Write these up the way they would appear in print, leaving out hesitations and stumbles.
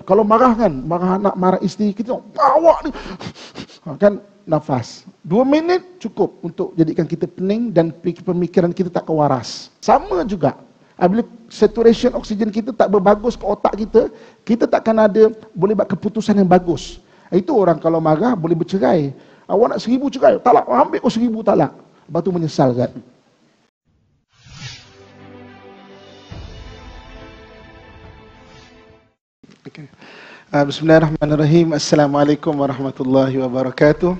Kalau marah kan, marah anak, marah isteri, kita bawa ni. Kan nafas. 2 minit cukup untuk jadikan kita pening dan pemikiran kita tak kewaras. Sama juga. Apabila saturation oksigen kita tak berbagus ke otak kita, kita takkan boleh buat keputusan yang bagus. Itu orang kalau marah boleh bercerai. Awak nak 1000 cerai, talak, ambil kau 1000 talak. Lepas tu menyesal kan. Okay. Bismillahirrahmanirrahim. Assalamualaikum warahmatullahi wabarakatuh.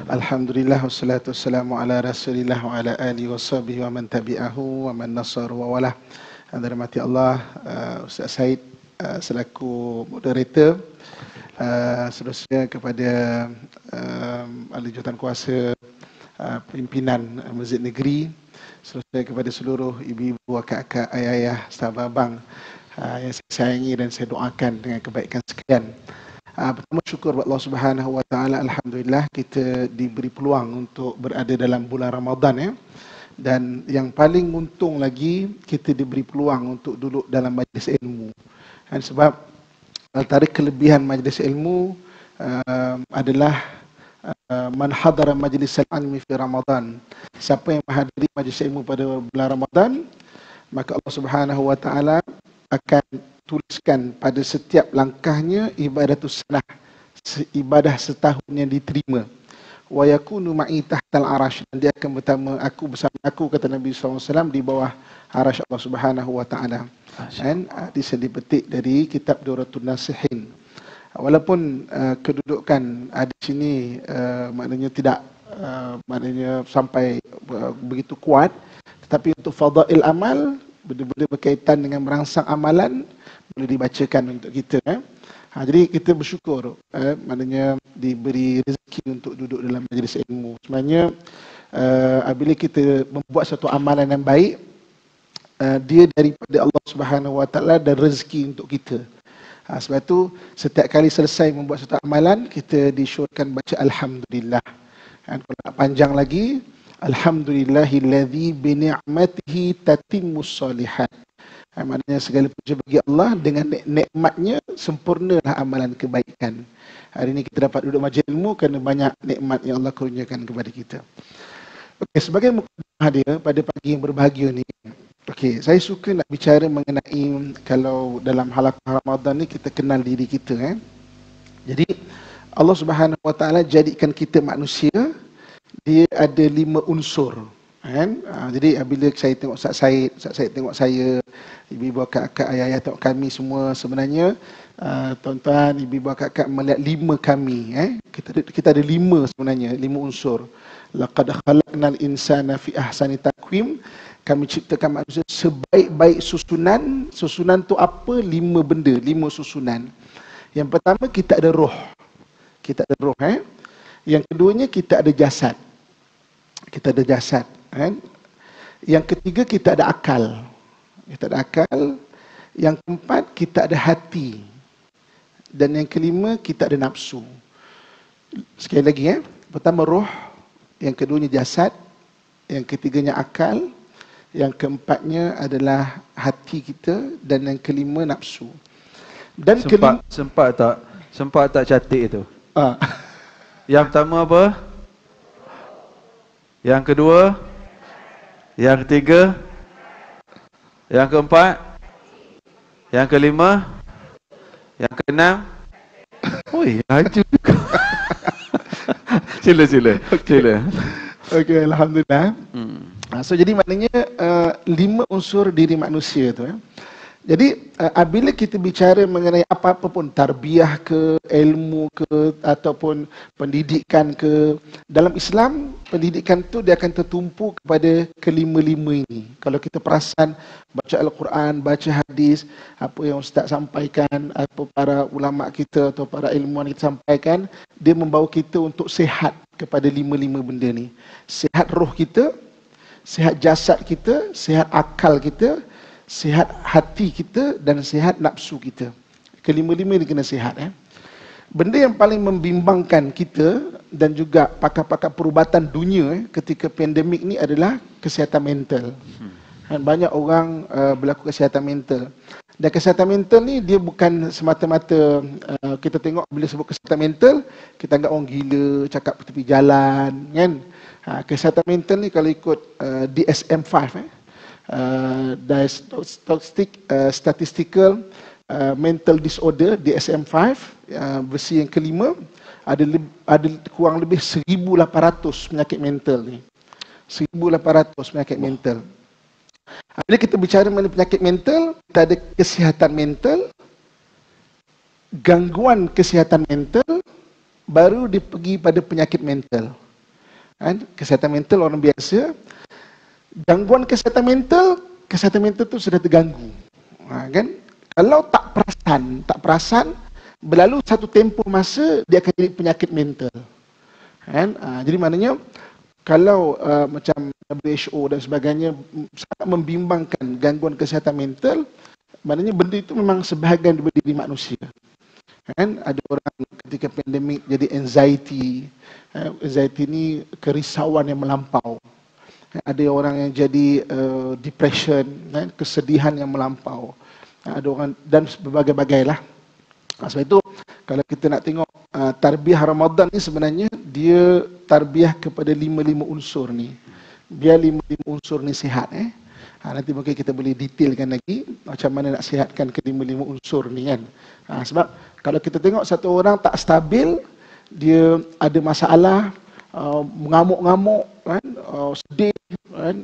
Alhamdulillah wassalatu wassalamu ala Rasulillah wa ala alihi washabihi wa man tabi'ahu wa man nasaru wa walah. Dirahmati Allah, Ustaz Said selaku moderator, seterusnya kepada ahli jurutankuasa pimpinan Masjid Negeri, seterusnya kepada seluruh ibu-ibu, akak-akak, ayah-ayah, sahabat abang yang saya sayangi dan saya doakan dengan kebaikan sekalian. Pertama, syukur buat Allah Subhanahu wa taala, alhamdulillah kita diberi peluang untuk berada dalam bulan Ramadan ya. Dan yang paling untung lagi, kita diberi peluang untuk duduk dalam majlis ilmu. Dan sebab antara kelebihan majlis ilmu adalah man hadara majlis al-ilmi fi Ramadan. Siapa yang menghadiri majlis ilmu pada bulan Ramadan, maka Allah Subhanahu wa taala akan tuliskan pada setiap langkahnya ibadatus sanah, ibadah setahun yang diterima. Wa yakunu ma'i tahtal arash, dan dia akan bersama aku, kata Nabi SAW, di bawah arash Allah Subhanahu wa taala. Dan hadis yang dipetik dari kitab Duratul Nasihin. Walaupun kedudukan hadis ini maknanya tidak maknanya sampai begitu kuat, tetapi untuk fadail amal, benda-benda berkaitan dengan merangsang amalan, boleh dibacakan untuk kita. Jadi kita bersyukur, maknanya diberi rezeki untuk duduk dalam majlis ilmu. Sebenarnya apabila kita membuat satu amalan yang baik, dia daripada Allah Subhanahu wa taala dan rezeki untuk kita. Sebab itu setiap kali selesai membuat satu amalan, kita disyorkan baca alhamdulillah. Kalau nak panjang lagi, alhamdulillahillazi bi ni'matihi tatimmus shalihat. Maknanya segala puji bagi Allah, dengan nikmatnya sempurnalah amalan kebaikan. Hari ini kita dapat duduk majlis ilmu kerana banyak nikmat yang Allah kurniakan kepada kita. Okey, sebagai mukadimah dia pada pagi yang berbahagia ni, okey, saya suka nak bicara mengenai kalau dalam halaqah Ramadan ni kita kenal diri kita. Jadi Allah Subhanahu wa taala jadikan kita manusia, dia ada 5 unsur. Jadi apabila saya tengok Ustaz Said tengok saya, ibu-ibu, akak-akak, ayah-ayah tengok kami semua, sebenarnya tuan-tuan, ibu-ibu, akak-akak melihat 5 kami. Kita ada 5 sebenarnya, 5 unsur. Laqad khalaqnal insana fi ahsani taqwim. Kami ciptakan manusia sebaik-baik susunan. Susunan tu apa? 5 benda, 5 susunan. Yang pertama, kita ada roh. Kita ada roh. Yang keduanya, kita ada jasad. Kita ada jasad. Yang ketiga, kita ada akal. Kita ada akal. Yang keempat, kita ada hati. Dan yang kelima, kita ada nafsu. Sekali lagi pertama roh, yang keduanya jasad, yang ketiganya akal, yang keempatnya adalah hati kita, dan yang kelima nafsu. Dan sempat tak catik itu? Yang pertama apa? Yang kedua? Yang ketiga? Yang keempat? Yang kelima? Yang keenam? Oi, laju juga. Sila. Okey, alhamdulillah. So jadi maknanya 5 unsur diri manusia tu. Jadi apabila kita bicara mengenai apa-apa pun, tarbiyah ke, ilmu ke, ataupun pendidikan ke, dalam Islam pendidikan tu dia akan tertumpu kepada kelima-lima ini. Kalau kita perasan baca Al-Quran, baca hadis, apa yang Ustaz sampaikan, apa para ulama kita atau para ilmuwan kita sampaikan, dia membawa kita untuk sihat kepada 5 benda ni. Sihat roh kita, sihat jasad kita, sihat akal kita, sihat hati kita, dan sihat nafsu kita. Kelima-lima ni kena sihat. Benda yang paling membimbangkan kita dan juga pakar-pakar perubatan dunia ketika pandemik ni adalah kesihatan mental. Banyak orang berlaku kesihatan mental. Dan kesihatan mental ni dia bukan semata-mata kita tengok bila sebut kesihatan mental, kita anggap orang gila, cakap tepi jalan, kan? Kesihatan mental ni kalau ikut DSM-5, Statistical Mental Disorder, DSM-5, versi yang kelima, ada kurang lebih 1,800 penyakit mental ni. 1,800 penyakit mental. Bila kita bicara mengenai penyakit mental, kita ada kesihatan mental, gangguan kesihatan mental, baru dia pergi pada penyakit mental. Kan? Kesihatan mental orang biasa, gangguan kesihatan mental tu sudah terganggu. Kan? Kalau tak perasan, berlalu satu tempoh masa dia akan jadi penyakit mental. Kan? Jadi maknanya kalau macam WHO dan sebagainya sangat membimbangkan gangguan kesihatan mental, maknanya benda itu memang sebahagian daripada diri manusia. Kan? Ada orang ketika pandemik jadi anxiety. Anxiety ni kerisauan yang melampau. Ada orang yang jadi depression, kan? Kesedihan yang melampau. Ada orang dan berbagai-bagai lah. Sebab itu kalau kita nak tengok tarbiyah Ramadan ni sebenarnya dia tarbiyah kepada 5 unsur ni. Biar 5 unsur ni sihat. Nanti mungkin kita boleh detailkan lagi macam mana nak sihatkan ke 5 unsur ni, kan. Sebab kalau kita tengok satu orang tak stabil, dia ada masalah, mengamuk-ngamuk, kan, sedih, kan,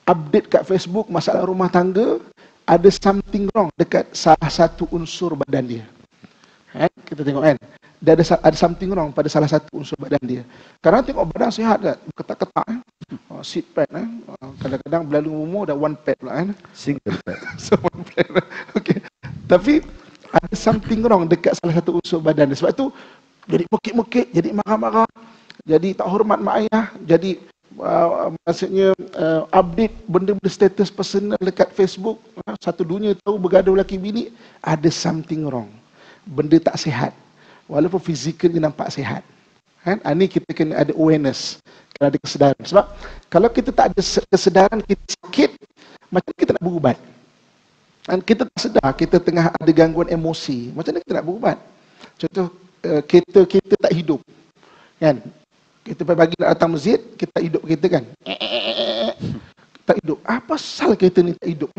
update kat Facebook masalah rumah tangga, ada something wrong dekat salah satu unsur badan dia. Kita tengok, kan, dia ada something wrong pada salah satu unsur badan dia. Kadang tengok badan sihat, kan, ketak-ketak, seat pad, kadang-kadang berlalu umur dah one pad pula, kan. Single pad. So one pad. Okay. Tapi ada something wrong dekat salah satu unsur badan dia. Sebab tu jadi mukit-mukit, jadi marah-marah, jadi tak hormat mak ayah, jadi maksudnya update benda-benda status personal dekat Facebook, satu dunia tahu bergaduh laki bini, ada something wrong. Benda tak sihat. Walaupun fizikal dia nampak sihat. Kan? Ini kita kena ada awareness, kena ada kesedaran. Sebab kalau kita tak ada kesedaran, kita sakit, macam mana kita nak berubat? Dan kita tak sedar, kita tengah ada gangguan emosi, macam mana kita nak berubat? Contoh, kita tak hidup, kan? Kita pagi nak datang masjid, kita tak hidup kita, kan? Tak hidup. Apa pasal kereta ni tak hidup?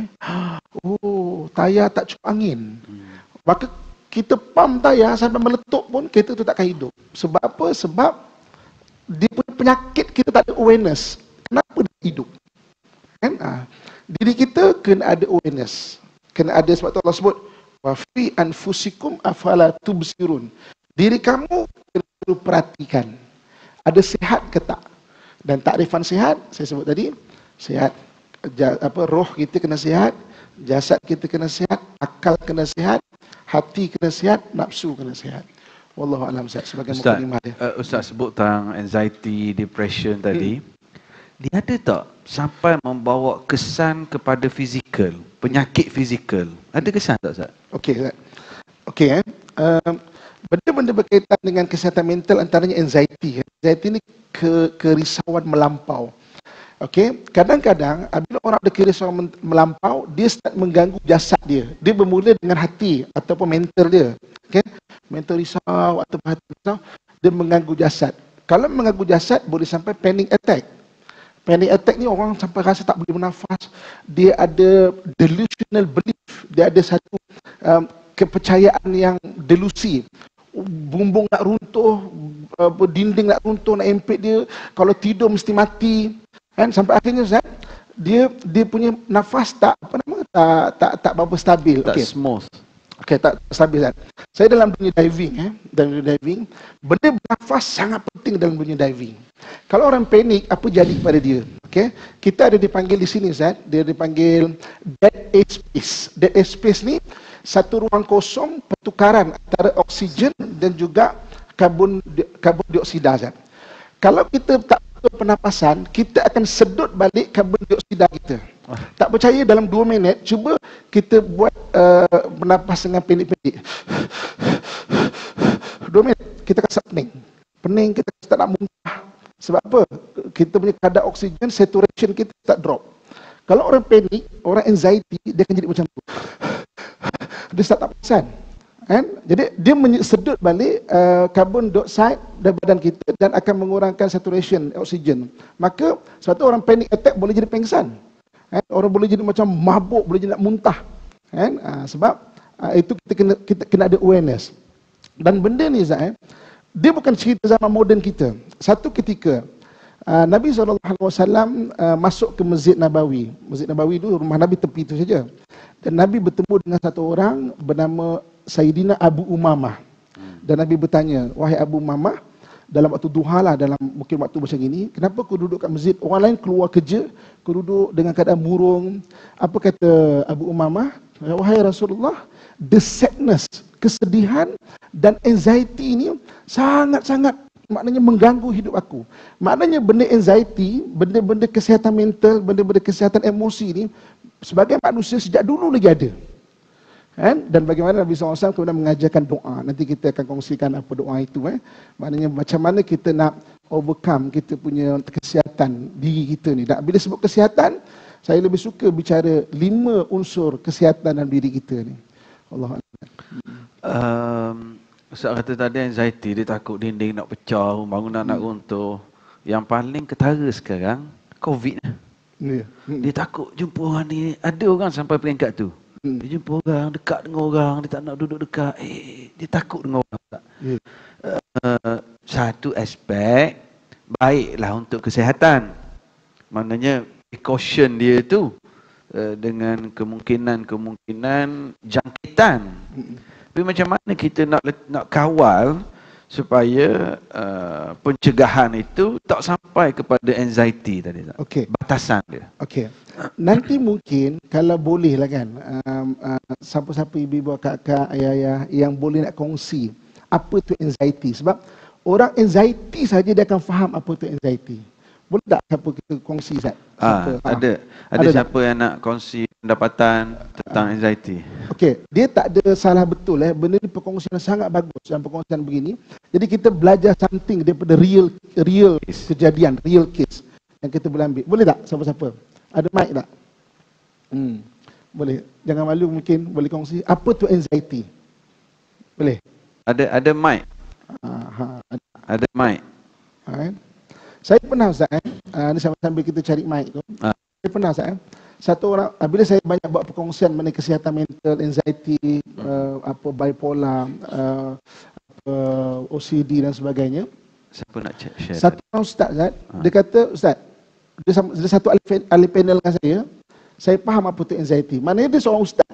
Oh, tayar tak cukup angin. Maka kita pump tayar sampai meletup pun kereta tu takkan hidup. Sebab apa? Sebab dia punya penyakit kita tak ada awareness. Kenapa dia hidup? Kan? Diri kita kena ada awareness. Kena ada, sebab tu Allah sebut wa fi anfusikum afala tubsirun. Diri kamu kena perlu perhatikan. Ada sihat ke tak? Dan takrifan sihat, saya sebut tadi, sihat, roh kita kena sihat, jasad kita kena sihat, akal kena sihat, hati kena sihat, nafsu kena sihat. Wallahu a'lam sebagai mukadimah dia. Ustaz sebut tentang anxiety, depression tadi. Dia ada tak sampai membawa kesan kepada fizikal, penyakit fizikal? Ada kesan tak, Ustaz? Okey, Ustaz. Okey, benda-benda berkaitan dengan kesihatan mental antaranya anxiety. Anxiety ni kerisauan melampau. Okey, kadang-kadang bila orang ada kerisauan melampau, dia start mengganggu jasad dia. Dia bermula dengan hati ataupun mental dia. Okey, mental risau ataupun hati risau, dia mengganggu jasad. Kalau mengganggu jasad, boleh sampai panic attack. Panic attack ni orang sampai rasa tak boleh bernafas. Dia ada delusional belief. Dia ada satu kepercayaan yang delusi. Bumbung nak runtuh, dinding nak runtuh, nak empit dia. Kalau tidur mesti mati. Kan? Sampai akhirnya Ustaz, dia punya nafas tak berapa stabil. Tak smooth. Okey, tak stabil, Ustaz. Saya dalam dunia diving, benda bernafas sangat penting dalam dunia diving. Kalau orang panik, apa jadi kepada dia? Okey, kita ada dipanggil di sini, Ustaz, dia dipanggil dead air space. Dead air space ni satu ruang kosong pertukaran antara oksigen dan juga karbon dioksida, Ustaz. Kalau kita tak betul pernafasan, kita akan sedut balik karbon dioksida kita. Tak percaya, dalam 2 minit cuba kita buat bernafas dengan pendek-pendek. 2 minit kita rasa pening, kita tak nak muntah. Sebab apa? Kita punya kadar oksigen saturation kita tak drop. Kalau orang panik, orang anxiety, dia akan jadi macam tu. Dia start tak perasan. Kan? Jadi dia sedut balik carbon dioxide dari badan kita dan akan mengurangkan saturation oksigen. Maka sebab tu orang panic attack boleh jadi pengsan. Kan? Orang boleh jadi macam mabuk, boleh jadi nak muntah. Kan? Sebab itu kita kena ada awareness. Dan benda ni Zat, dia bukan cerita zaman moden kita. Satu ketika Nabi SAW masuk ke Masjid Nabawi. Masjid Nabawi itu rumah Nabi tepi itu saja. Dan Nabi bertemu dengan satu orang bernama Sayyidina Abu Umamah. Dan Nabi bertanya, wahai Abu Umamah, dalam waktu duha lah, dalam mungkin waktu macam ini, kenapa kau duduk kat masjid? Orang lain keluar kerja, kau duduk dengan keadaan murung. Apa kata Abu Umamah? Wahai Rasulullah, the sadness, kesedihan dan anxiety ini sangat-sangat maknanya mengganggu hidup aku. Maknanya benda anxiety, benda-benda kesihatan mental, benda-benda kesihatan emosi ini sebagai manusia sejak dulu lagi ada. Kan? Dan bagaimana Nabi SAW kemudian mengajarkan doa. Nanti kita akan kongsikan apa doa itu. Maknanya macam mana kita nak overcome kita punya kesihatan diri kita ni. Bila sebut kesihatan, saya lebih suka bicara 5 unsur kesihatan dalam diri kita ni. Allah Ustaz kata tadi anxiety, dia takut dinding nak pecah, bangunan nak runtuh. Yang paling ketara sekarang, COVID. Yeah. Dia takut jumpa orang ni. Ada orang sampai peringkat tu. Dia jumpa orang, dekat dengan orang, dia tak nak duduk dekat. Dia takut dengan orang. Yeah. Satu aspek, baiklah untuk kesihatan. Maknanya, precaution dia tu dengan kemungkinan jangkitan. Tapi macam mana kita nak kawal supaya pencegahan itu tak sampai kepada anxiety tadi. Okey. Batasan dia. Okey. Nanti mungkin kalau boleh lah kan, siapa-siapa ibu-ibu, kakak, ayah-ayah yang boleh nak kongsi apa tu anxiety. Sebab orang anxiety saja dia akan faham apa tu anxiety. Boleh tak siapa kita kongsi Zat? Ada siapa yang nak kongsi pendapatan tentang anxiety? Okey, dia tak ada salah betul benda ni perkongsian sangat bagus dan perkongsian begini. Jadi kita belajar something daripada real kejadian, real case yang kita boleh ambil. Boleh tak siapa-siapa? Ada mic tak? Boleh. Jangan malu, mungkin boleh kongsi apa tu anxiety. Boleh? Ada mic. Ada mic. Saya pernah Ustaz ni sambil kita cari mic tu. Saya pernah Ustaz satu orang, bila saya banyak buat perkongsian mengenai kesihatan mental, anxiety, bipolar, OCD dan sebagainya. Siapa nak share? Satu orang Ustaz dia kata, Ustaz, dia satu ahli panel dengan saya faham apa tu anxiety. Maknanya dia seorang Ustaz.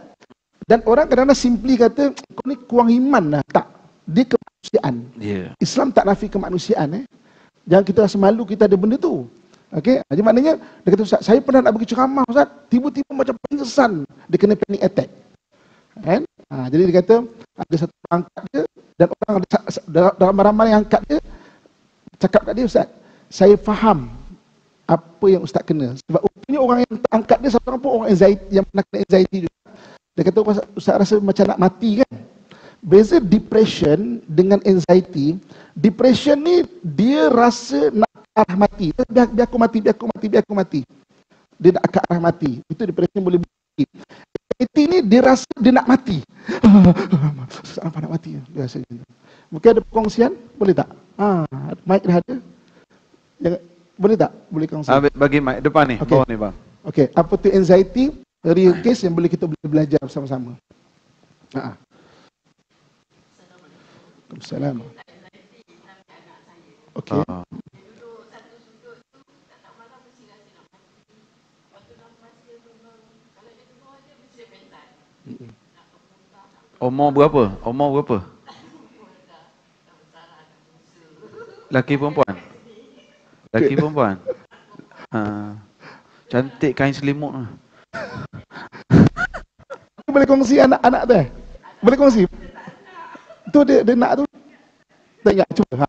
Dan orang kadang-kadang simply kata, kau ni kurang iman lah. Tak. Dia kemanusiaan. Yeah. Islam tak nafi kemanusiaan. Jangan kita rasa malu kita ada benda tu. Okey, jadi maknanya dia kata, Ustaz, saya pernah nak bagi ceramah Ustaz, tiba-tiba macam pingsan, dia kena panic attack. Kan? Jadi dia kata ada satu orang angkat dia dan orang dalam ramai yang angkat dia cakap kat dia, Ustaz, saya faham apa yang Ustaz kena. Sebab rupanya orang yang angkat dia satu orang pun orang anxiety, yang pernah kena anxiety juga. Dia kata, Ustaz rasa macam nak mati kan? Beza depression dengan anxiety. Depression ni dia rasa nak arah mati. Biar aku mati. Dia nak ke arah mati. Itu depression boleh mati. Anxiety ni dia rasa dia nak mati. Apa nak mati? Dia rasa gitu. Mungkin ada perkongsian? Boleh tak? Mic dah ada. Boleh tak? Boleh kongsi. Bagi mic depan ni, bawah ni bang. Okey, apa tu anxiety? Real case yang boleh kita belajar bersama-sama. Assalamualaikum. Okey. Umur berapa? Laki perempuan? Cantik kain selimut. Boleh kongsi anak-anak tu Boleh kongsi? Tu dia nak tu. Tak ingat, cuba.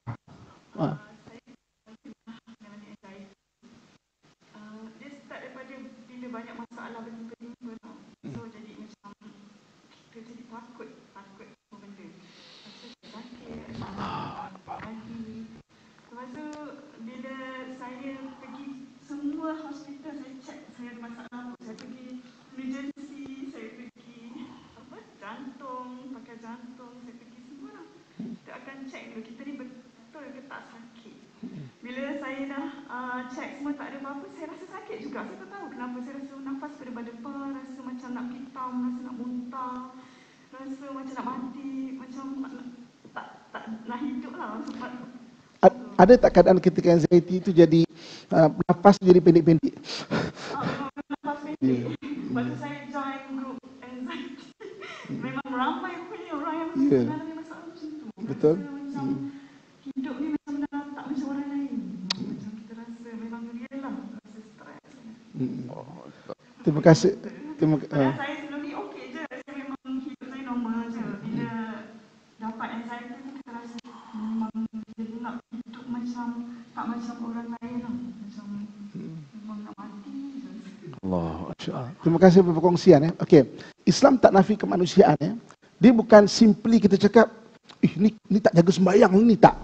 Dia start daripada bila banyak masalah bertimpa-timpa tau. So jadi macam kita jadi takut semua benda. Lepas tu lagi. Lepas tu bila saya pergi semua hospital saya check saya ada masalah apa. akan check dulu kita ni betul ke tak sakit. Bila saya dah check semua tak ada apa-apa, saya rasa sakit juga. Saya tak tahu kenapa saya rasa nafas berdebar-debar, rasa macam nak pitam, rasa nak muntah, rasa macam nak mati, macam tak nak hidup lah. Ada tak keadaan ketika anxiety itu jadi nafas jadi pendek-pendek? Memang nafas pendek. Lepas tu saya join group anxiety. Memang ramai punya orang yang mengalami masalah macam tu. Betul. Rasa macam hidup ni macam dah tak macam orang lain. Macam kita rasa memang real lah. Rasa stres. Terima kasih. Padahal saya sebelum ni okey je. Saya memang hidup saya normal je. Bila dapat anxiety tu kita rasa memang jadi nak hidup macam tak macam orang lain lah. Macam memang nak mati je. Allah. Terima kasih untuk perkongsian. Okey, Islam tak nafi kemanusiaan. Dia bukan simply kita cakap, ni tak jaga sembahyang, ni tak.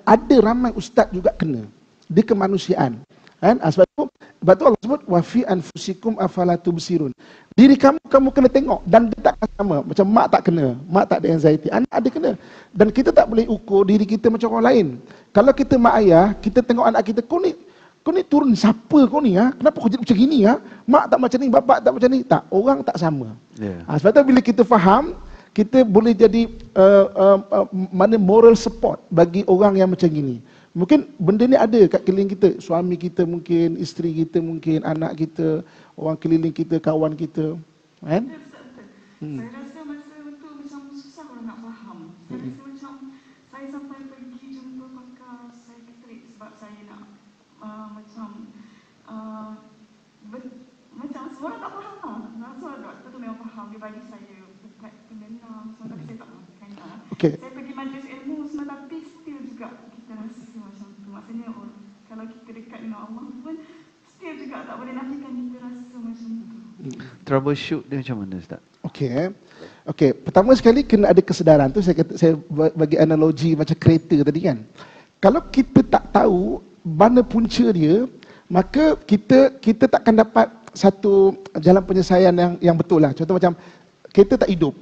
Ada ramai ustaz juga kena. Dia kemanusiaan. Sebab tu Allah sebut wa fi anfusikum afala tubsirun. Diri kamu kena tengok dan dia takkan sama. Macam mak tak kena, mak tak ada anxiety, anak ada kena. Dan kita tak boleh ukur diri kita macam orang lain. Kalau kita mak ayah, kita tengok anak kita, kau ni turun siapa kau ni ha? Kenapa kau jadi macam gini ha? Mak tak macam ni, bapak tak macam ni. Tak, orang tak sama. Sebab tu bila kita faham, kita boleh jadi mana moral support bagi orang yang macam gini. Mungkin benda ni ada kat keliling kita, suami kita mungkin, isteri kita mungkin, anak kita, orang keliling kita, kawan kita, kan? Saya rasa masa tu macam susah orang nak faham. Saya rasa macam saya sampai pergi jumpa pakar psikiatrik sebab saya nak macam semua orang tak faham lah. Rasa doktor tu memang faham, dia bagi saya ubat penenang, tapi saya tak makan lah. Saya pergi majlis ilmu semua tapi still juga kita rasa macam tu. Maksudnya kalau kita dekat dengan Allah pun still juga tak boleh nafikan kita rasa macam tu. Troubleshoot dia macam mana Ustaz? Okey, pertama sekali kena ada kesedaran tu. Saya bagi analogi macam kereta tadi kan. Kalau kita tak tahu mana punca dia, maka kita takkan dapat satu jalan penyelesaian yang betul lah. Contoh macam kereta tak hidup.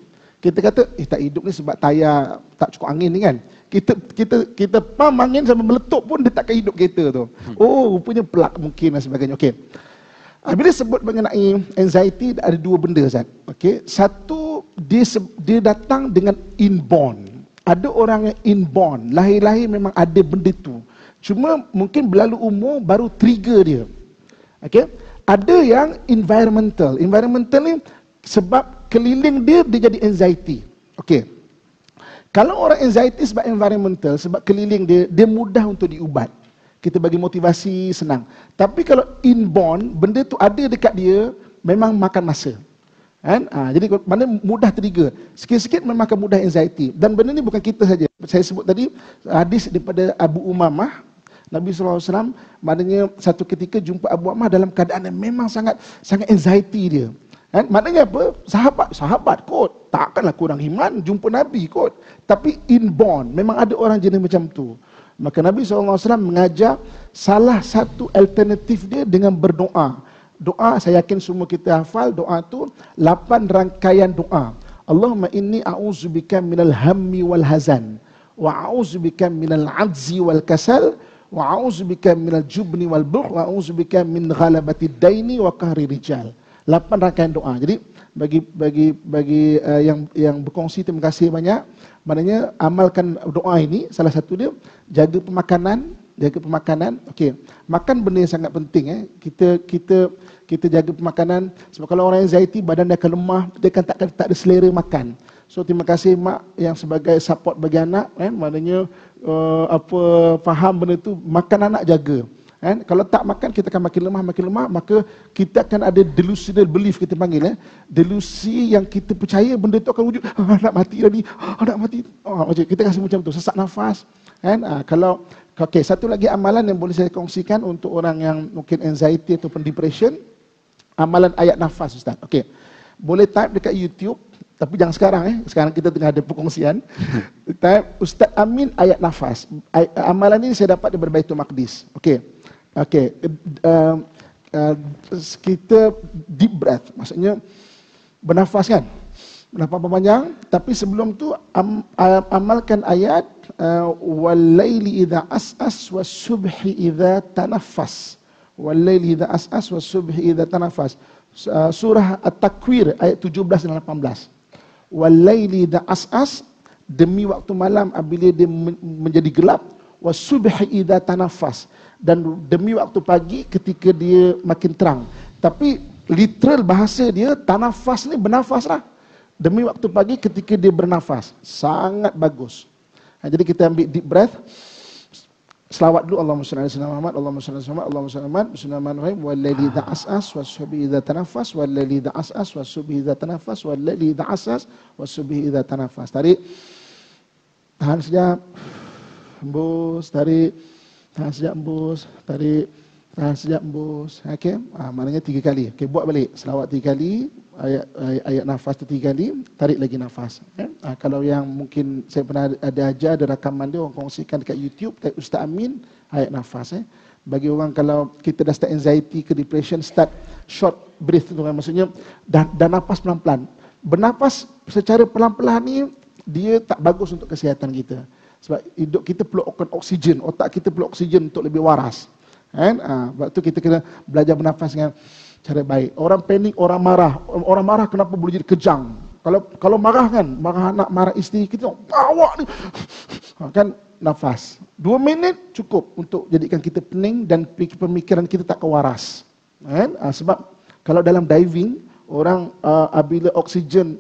Kita kata tak hidup ni sebab tayar tak cukup angin ni kan. Kita pam angin sampai meletup pun dia takkan hidup kereta tu. Oh, rupanya pelak mungkin dan sebagainya. Okey. Bila sebut mengenai anxiety ada dua benda Ustaz. Okey. Satu, dia datang dengan inborn. Ada orang yang inborn, lahir-lahir memang ada benda tu. Cuma mungkin berlalu umur baru trigger dia. Okey. Ada yang environmental. Environmental ni sebab keliling dia jadi anxiety. Okey. Kalau orang anxiety sebab environmental, sebab keliling dia mudah untuk diubat. Kita bagi motivasi senang. Tapi kalau inborn, benda tu ada dekat dia, memang makan masa. Kan? Jadi mana mudah trigger. Sikit-sikit memang akan mudah anxiety. Dan benda ni bukan kita saja. Saya sebut tadi hadis daripada Abu Umamah. Nabi SAW, maknanya satu ketika jumpa Abu Umamah dalam keadaan yang memang sangat anxiety dia. Kan? Maknanya apa? Sahabat kot. Takkanlah kurang iman jumpa Nabi kot. Tapi inborn, memang ada orang jenis macam tu. Maka Nabi SAW mengajar salah satu alternatif dia dengan berdoa. Doa, saya yakin semua kita hafal doa tu 8 rangkaian doa. Allahumma inni a'udzubika minal hammi wal hazan wa a'udzubika minal ajzi wal kasal wa a'udzubika minal jubni wal bukh wa a'udzubika min ghalabati daini wa qahri rijal. 8 rangkaian doa. Jadi bagi yang berkongsi, terima kasih banyak. Maknanya amalkan doa ini. Salah satu dia jaga pemakanan. Okey. Makan benda yang sangat penting kita jaga pemakanan sebab kalau orang anxiety badan dia akan lemah, dia akan tak ada selera makan. So terima kasih mak yang sebagai support bagi anak maknanya faham benda tu, makan anak jaga. Kalau tak makan kita akan makin lemah, maka kita akan ada delusional belief, kita panggil delusi yang kita percaya benda tu akan wujud. Nak mati dah ni, nak mati. Macam kita rasa macam tu, sesak nafas. Kalau satu lagi amalan yang boleh saya kongsikan untuk orang yang mungkin anxiety ataupun depression, amalan ayat nafas Ustaz. Okey. Boleh type dekat YouTube, tapi jangan sekarang Sekarang kita tengah ada perkongsian. Type Ustaz Amin ayat nafas. Amalan ini saya dapat daripada Baitul Maqdis. Okey. Kita deep breath, maksudnya bernafas kan. Berapa panjang? Tapi sebelum tu amalkan ayat wal-laili idza as'as was-subhi idza tanaffas. Wal-laili idza as'as was-subhi idza tanaffas. Surah At-Takwir ayat 17 dan 18. Wal-laili idza as'as, demi waktu malam apabila dia menjadi gelap, was-subhi idza tanaffas, dan demi waktu pagi ketika dia makin terang. Tapi literal bahasa dia tanafas ni bernafas lah. Demi waktu pagi ketika dia bernafas. Sangat bagus. Jadi kita ambil deep breath. Selawat dulu. Allahumma salli ala sayyidina Muhammad, Allahumma salli ala Muhammad, Allahumma salli ala Muhammad. Bismillahirrahmanirrahim. Wal-laili idza as'as was-subhi idza tanaffas, wal-laili idza as'as was-subhi idza tanaffas, wal-laili idza as'as was-subhi idza tanaffas. Tarik. Tahan sekejap. Hembus, tarik. Tahan sekejap, hembus, tarik. Tahan sekejap, hembus. Okey. Maknanya 3 kali. Okey, buat balik. Selawat 3 kali. Ayat nafas tu 3 kali, tarik lagi nafas. Kalau yang mungkin saya pernah ada ajar, ada rakaman dia orang kongsikan dekat YouTube, Ustaz Amin, ayat nafas. Bagi orang kalau kita dah start anxiety ke depression, start short breath tu kan, maksudnya dah nafas pelan-pelan. Bernafas secara pelan-pelan ni dia tak bagus untuk kesihatan kita. Sebab hidup kita perlu oksigen, otak kita perlu oksigen untuk lebih waras. Kan? Sebab tu kita kena belajar bernafas dengan cara baik. Orang panik, orang marah kenapa boleh jadi kejang? Kalau marah kan, marah anak, marah isteri, kita bawa ni. Kan nafas. 2 minit cukup untuk jadikan kita pening dan pemikiran kita tak kewaras. Kan? Sebab kalau dalam diving, orang apabila oksigen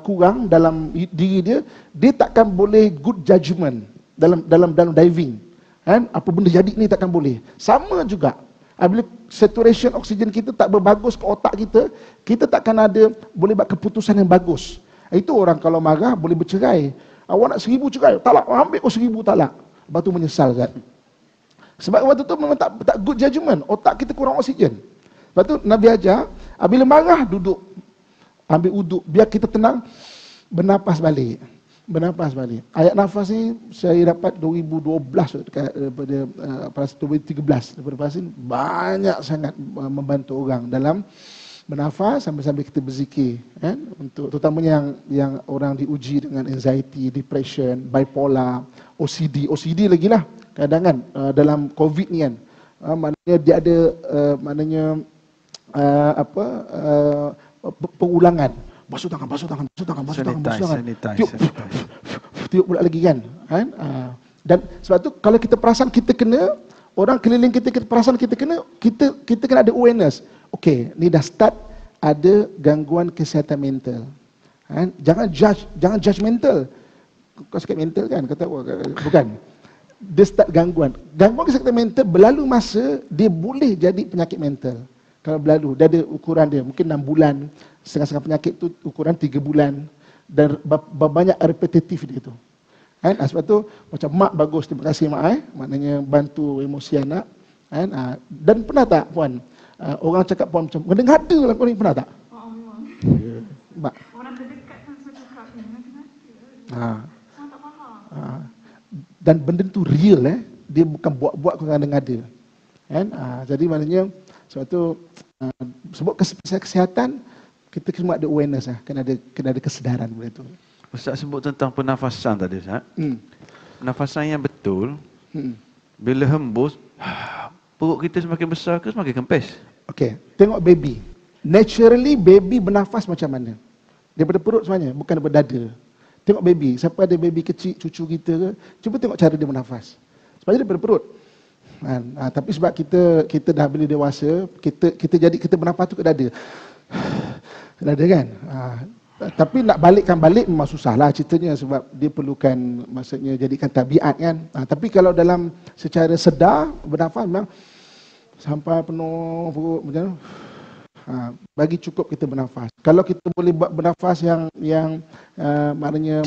kurang dalam diri dia takkan boleh good judgement dalam diving. Kan? Apa benda jadi ni takkan boleh. Sama juga. Apabila saturation oksigen kita tak berbagus ke otak kita, kita takkan ada boleh buat keputusan yang bagus. Itu orang kalau marah boleh bercerai. Awak nak 1000 cerai, talak, ambil kau 1000 talak. Lepas tu menyesal kan. Sebab waktu tu memang tak good judgement, otak kita kurang oksigen. Lepas tu Nabi ajar, apabila marah duduk, ambil uduk, biar kita tenang, bernafas balik. Bernafas balik. Ayat nafas ni saya dapat 2012 daripada 2013 daripada Fasin, banyak sangat membantu orang dalam bernafas sambil-sambil kita berzikir, kan? Untuk terutamanya yang orang diuji dengan anxiety, depression, bipolar, OCD lagi lah kadang kan dalam COVID ni kan, maknanya dia ada pengulangan. Basuh tangan. Tiup pula lagi kan. Dan sebab tu kalau kita perasan kita kena, orang keliling kita perasan kita kena, kita kena ada awareness. Okey, ni dah start ada gangguan kesihatan mental. Jangan judgemental. Kau cakap mental kan? Kata bukan. Dia start gangguan. Gangguan kesihatan mental berlalu masa dia boleh jadi penyakit mental. Kalau berlalu, dia ada ukuran dia, mungkin 6 bulan, setengah-setengah penyakit tu ukuran 3 bulan, dan banyak repetitif dia tu. Kan? Sebab tu, macam mak bagus, terima kasih mak, maknanya bantu emosi anak. Kan? Dan pernah tak puan, orang cakap puan macam, ngada lah kau ni, pernah tak? Memang. Mak. Orang terdekat kan saya cakap, ngada. Orang tak faham. Dan benda tu real, dia bukan buat-buat kau ngada-ngada. Kan? Jadi maknanya, sebab tu sebab kesihatan kita cuma ada awareness kena ada kesedaran benda tu. Ustaz sebut tentang pernafasan tadi Ustaz. Pernafasan yang betul. Bila hembus, perut kita semakin besar ke semakin kempes? Okey, tengok baby. Naturally baby bernafas macam mana? Daripada perut sebenarnya, bukan daripada dada. Tengok baby, siapa ada baby kecil, cucu kita ke, cuba tengok cara dia bernafas. Sebab dia daripada perut. Tapi sebab kita dah bila dewasa, kita bernafas tu ke dada. Dada kan? Tapi nak balikkan balik memang susahlah ceritanya, sebab dia perlukan, maksudnya jadikan tabiat kan. Tapi kalau dalam secara sedar bernafas memang sampai penuh perut macam tu. Bagi cukup kita bernafas. Kalau kita boleh buat bernafas yang maknanya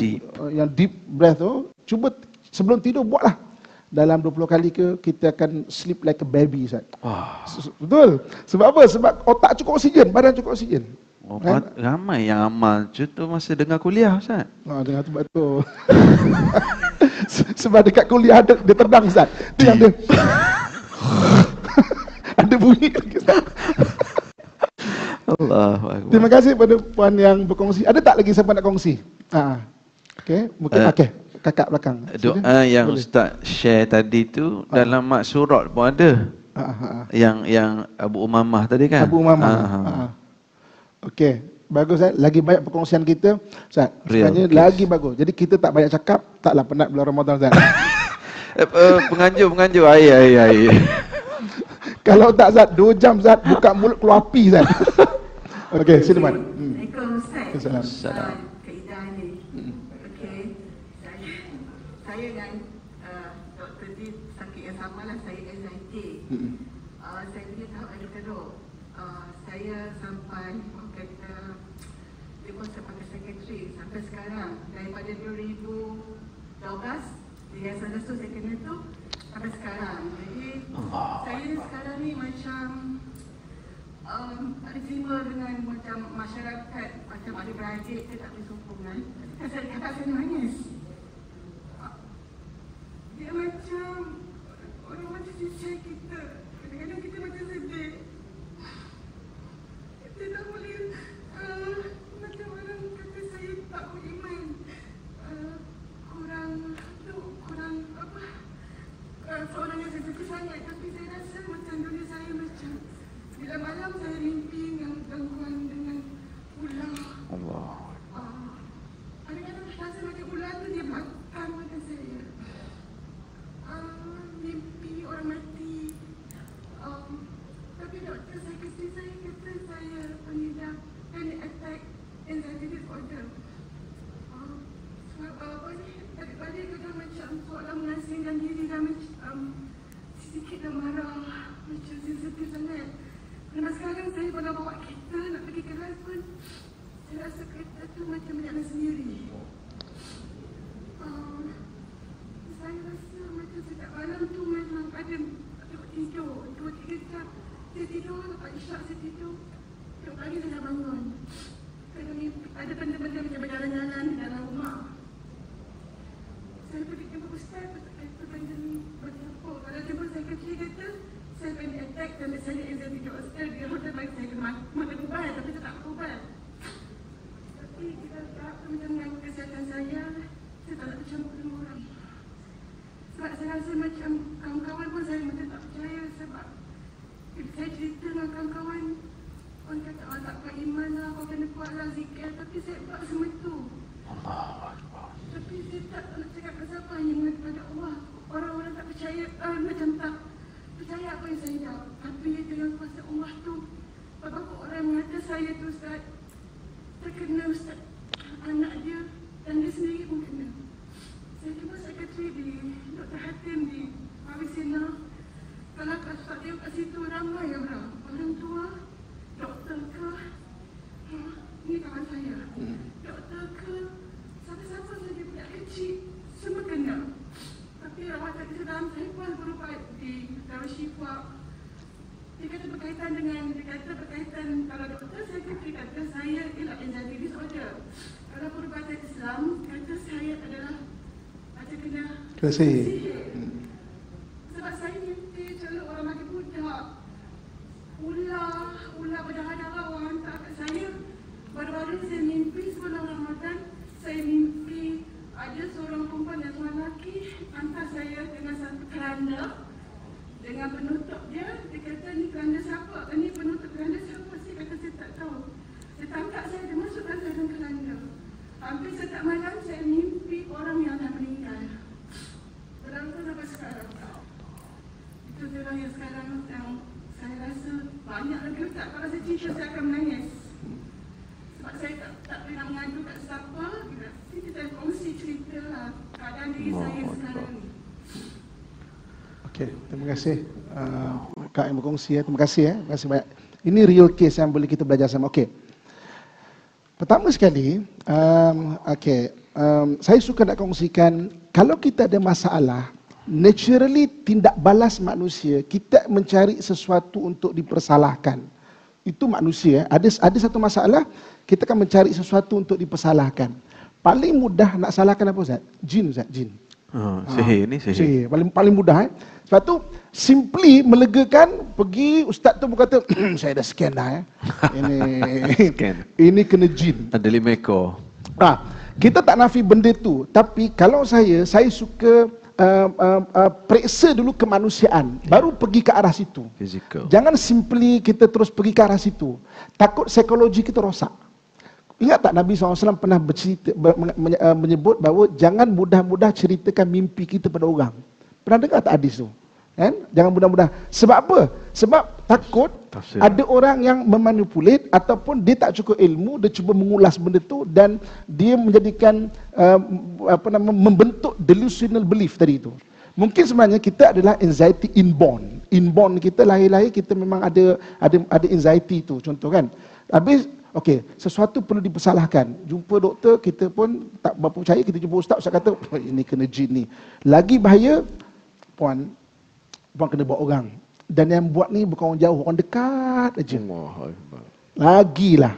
yang deep breath tu, cuba sebelum tidur buatlah. Dalam 20 kali ke, kita akan sleep like a baby, Ustaz. Betul. Sebab apa? Sebab otak cukup oksigen, badan cukup oksigen. Ramai yang amal contoh masa dengar kuliah Ustaz. Dengar tu betul. Sebab dekat kuliah dia tendang Ustaz. Dia ada ada bunyi lagi Ustaz. Allahu Akbar. Terima kasih kepada puan yang berkongsi. Ada tak lagi siapa nak kongsi? Okey, mungkin kakak belakang. Doa yang boleh. Ustaz share tadi tu dalam mak surat pun ada. Yang Abu Umamah tadi kan? Abu Umamah. Okey, bagus Ustaz. Lagi banyak perkongsian kita. Ustaz, sebenarnya lagi bagus. Jadi kita tak banyak cakap, taklah penat bulan Ramadan Ustaz. Penganjur air. Kalau tak Zat, 2 jam Zat, buka mulut keluar api Zat. Okey, sini Man. Assalamualaikum Ustaz. Assalamualaikum. Kak Ida ni. Okey. Saya dan Dr. Zid sakit yang sama lah, saya anxiety. Saya punya tahap ada teruk. Saya sampai kata dia pun sampai sekretari sampai sekarang. Daripada 2012 Yayasan Restu saya kena tu sampai sekarang. Jadi saya sekarang ni macam tak diterima dengan macam masyarakat, macam adik-beradik saya tak boleh sokongan. Saya kakak saya nangis. Dia macam orang macam cuci kita. Kadang-kadang kita macam sedih. Kita tak boleh macam orang kata saya tak beriman. Kurang apa? Seorang yang sensitif sangat, tapi saya rasa macam dunia saya macam bila malam saya mimpi dengan gangguan dengan ular. Allah. Kadang-kadang rasa macam ular tu dia makan mata saya. Mimpi orang mati. Tapi doktor saya kata saya pengidap panic attack anxiety disorder. Sebab apa ni? Balik kadang macam seolah mengasingkan diri dan macam sedikit dah marah, macam sensitif sangat. Karena sekarang saya kalau bawa kereta nak pergi kelas pun saya rasa kereta tu macam berjalan sendiri. Saya rasa macam setiap malam tu memang ada tidur 2-3 jam. Saya tidur, lepas isyak saya tidur. Tiap pagi saya dah bangun. Kadang ada benda-benda macam berjalan-jalan di dalam rumah. Saya pergi jumpa ustaz, kata benda ni berapa. Kalau jumpa sekretari kata, saya panic attack dan saya anxiety disorder. Dia hotel bagi saya makan ubat, tapi saya tak makan ubat. Tapi kita tak macam mengganggu kesihatan saya tak nak bercampur dengan orang. Sebab saya rasa macam kawan-kawan pun saya macam tak percaya sebab bila saya cerita dengan kawan-kawan, orang kata, tak kuat iman lah, kau kena kuatlah zikir. Tapi saya buat semua tu. Tapi saya tak nak cakap kepada siapa, hanya kepada Allah. Orang-orang tak percaya, macam tak percaya apa yang saya dah. Tapi dengan kuasa Allah tu, beberapa orang mengata saya tu Ustaz, terkena Ustaz, anak dia dan dia sendiri pun kena. Saya jumpa sekretari di Dr. Hatim di Mawisina. Kalau Ustaz tengok kat situ ramai orang tua, doktor ke, ni kawan saya, doktor ke, siapa-siapa saja budak kecil, semua kena. Tapi rawatan Islam saya pun berubat di Darul Syifa. Dia kata berkaitan kalau doktor saya kata saya ialah anxiety disorder. Kalau perubatan Islam kata saya adalah macam kena sihir. Sebab saya mimpi kalau orang mati budak, ular berdarah-darah orang hantar kat saya. Baru-baru saya mimpi sebelum Ramadan, saya mimpi ada seorang perempuan dan seorang lelaki hantar saya dengan satu keranda dengan penutup dia. Dia kata, ni keranda siapa? Ni penutup keranda siapa? Saya kata, saya tak tahu. Dia tangkap saya, dia masukkan saya dalam keranda. Hampir setiap malam saya mimpi orang yang dah meninggal. Berlangsung sampai sekarang. Itu dia yang sekarang yang saya rasa banyak lagi tak. Kalau saya cerita, saya akan menangis. Sebab saya tak boleh nak mengadu kat siapa. Kita kongsi cerita lah keadaan diri saya sekarang ni. Okey, terima kasih Kak yang berkongsi ya. Terima kasih banyak. Ini real case yang boleh kita belajar sama. Okey. Pertama sekali, saya suka nak kongsikan kalau kita ada masalah, naturally tindak balas manusia, kita mencari sesuatu untuk dipersalahkan. Itu manusia. Ada satu masalah, kita akan mencari sesuatu untuk dipersalahkan. Paling mudah nak salahkan apa Ustaz? Jin Ustaz, jin. Sihir ni sihir. Sihir. Paling mudah. Sebab tu, simply melegakan, pergi, ustaz tu pun kata, saya dah scan dah. Scan. Ini kena jin. Ada 5 ekor. Kita tak nafi benda tu, tapi kalau saya suka periksa dulu kemanusiaan, baru pergi ke arah situ. Physical. Jangan simply kita terus pergi ke arah situ. Takut psikologi kita rosak. Ingat tak Nabi SAW pernah menyebut bahawa jangan mudah-mudah ceritakan mimpi kita pada orang. Pernah dengar tak hadis tu? Kan? Jangan mudah-mudah. Sebab apa? Sebab takut Tafsir. ada orang yang memanipulate ataupun dia tak cukup ilmu, dia cuba mengulas benda tu dan dia menjadikan membentuk delusional belief tadi itu. Mungkin sebenarnya kita adalah anxiety inborn. Inborn kita lahir-lahir kita memang ada anxiety tu, contoh kan. Habis okey, sesuatu perlu dipersalahkan. Jumpa doktor, kita pun tak berapa percaya, kita jumpa ustaz kata, oh, ini kena jin ni. Lagi bahaya, puan kena bawa orang. Dan yang buat ni bukan orang jauh, orang dekat aja. Lagilah,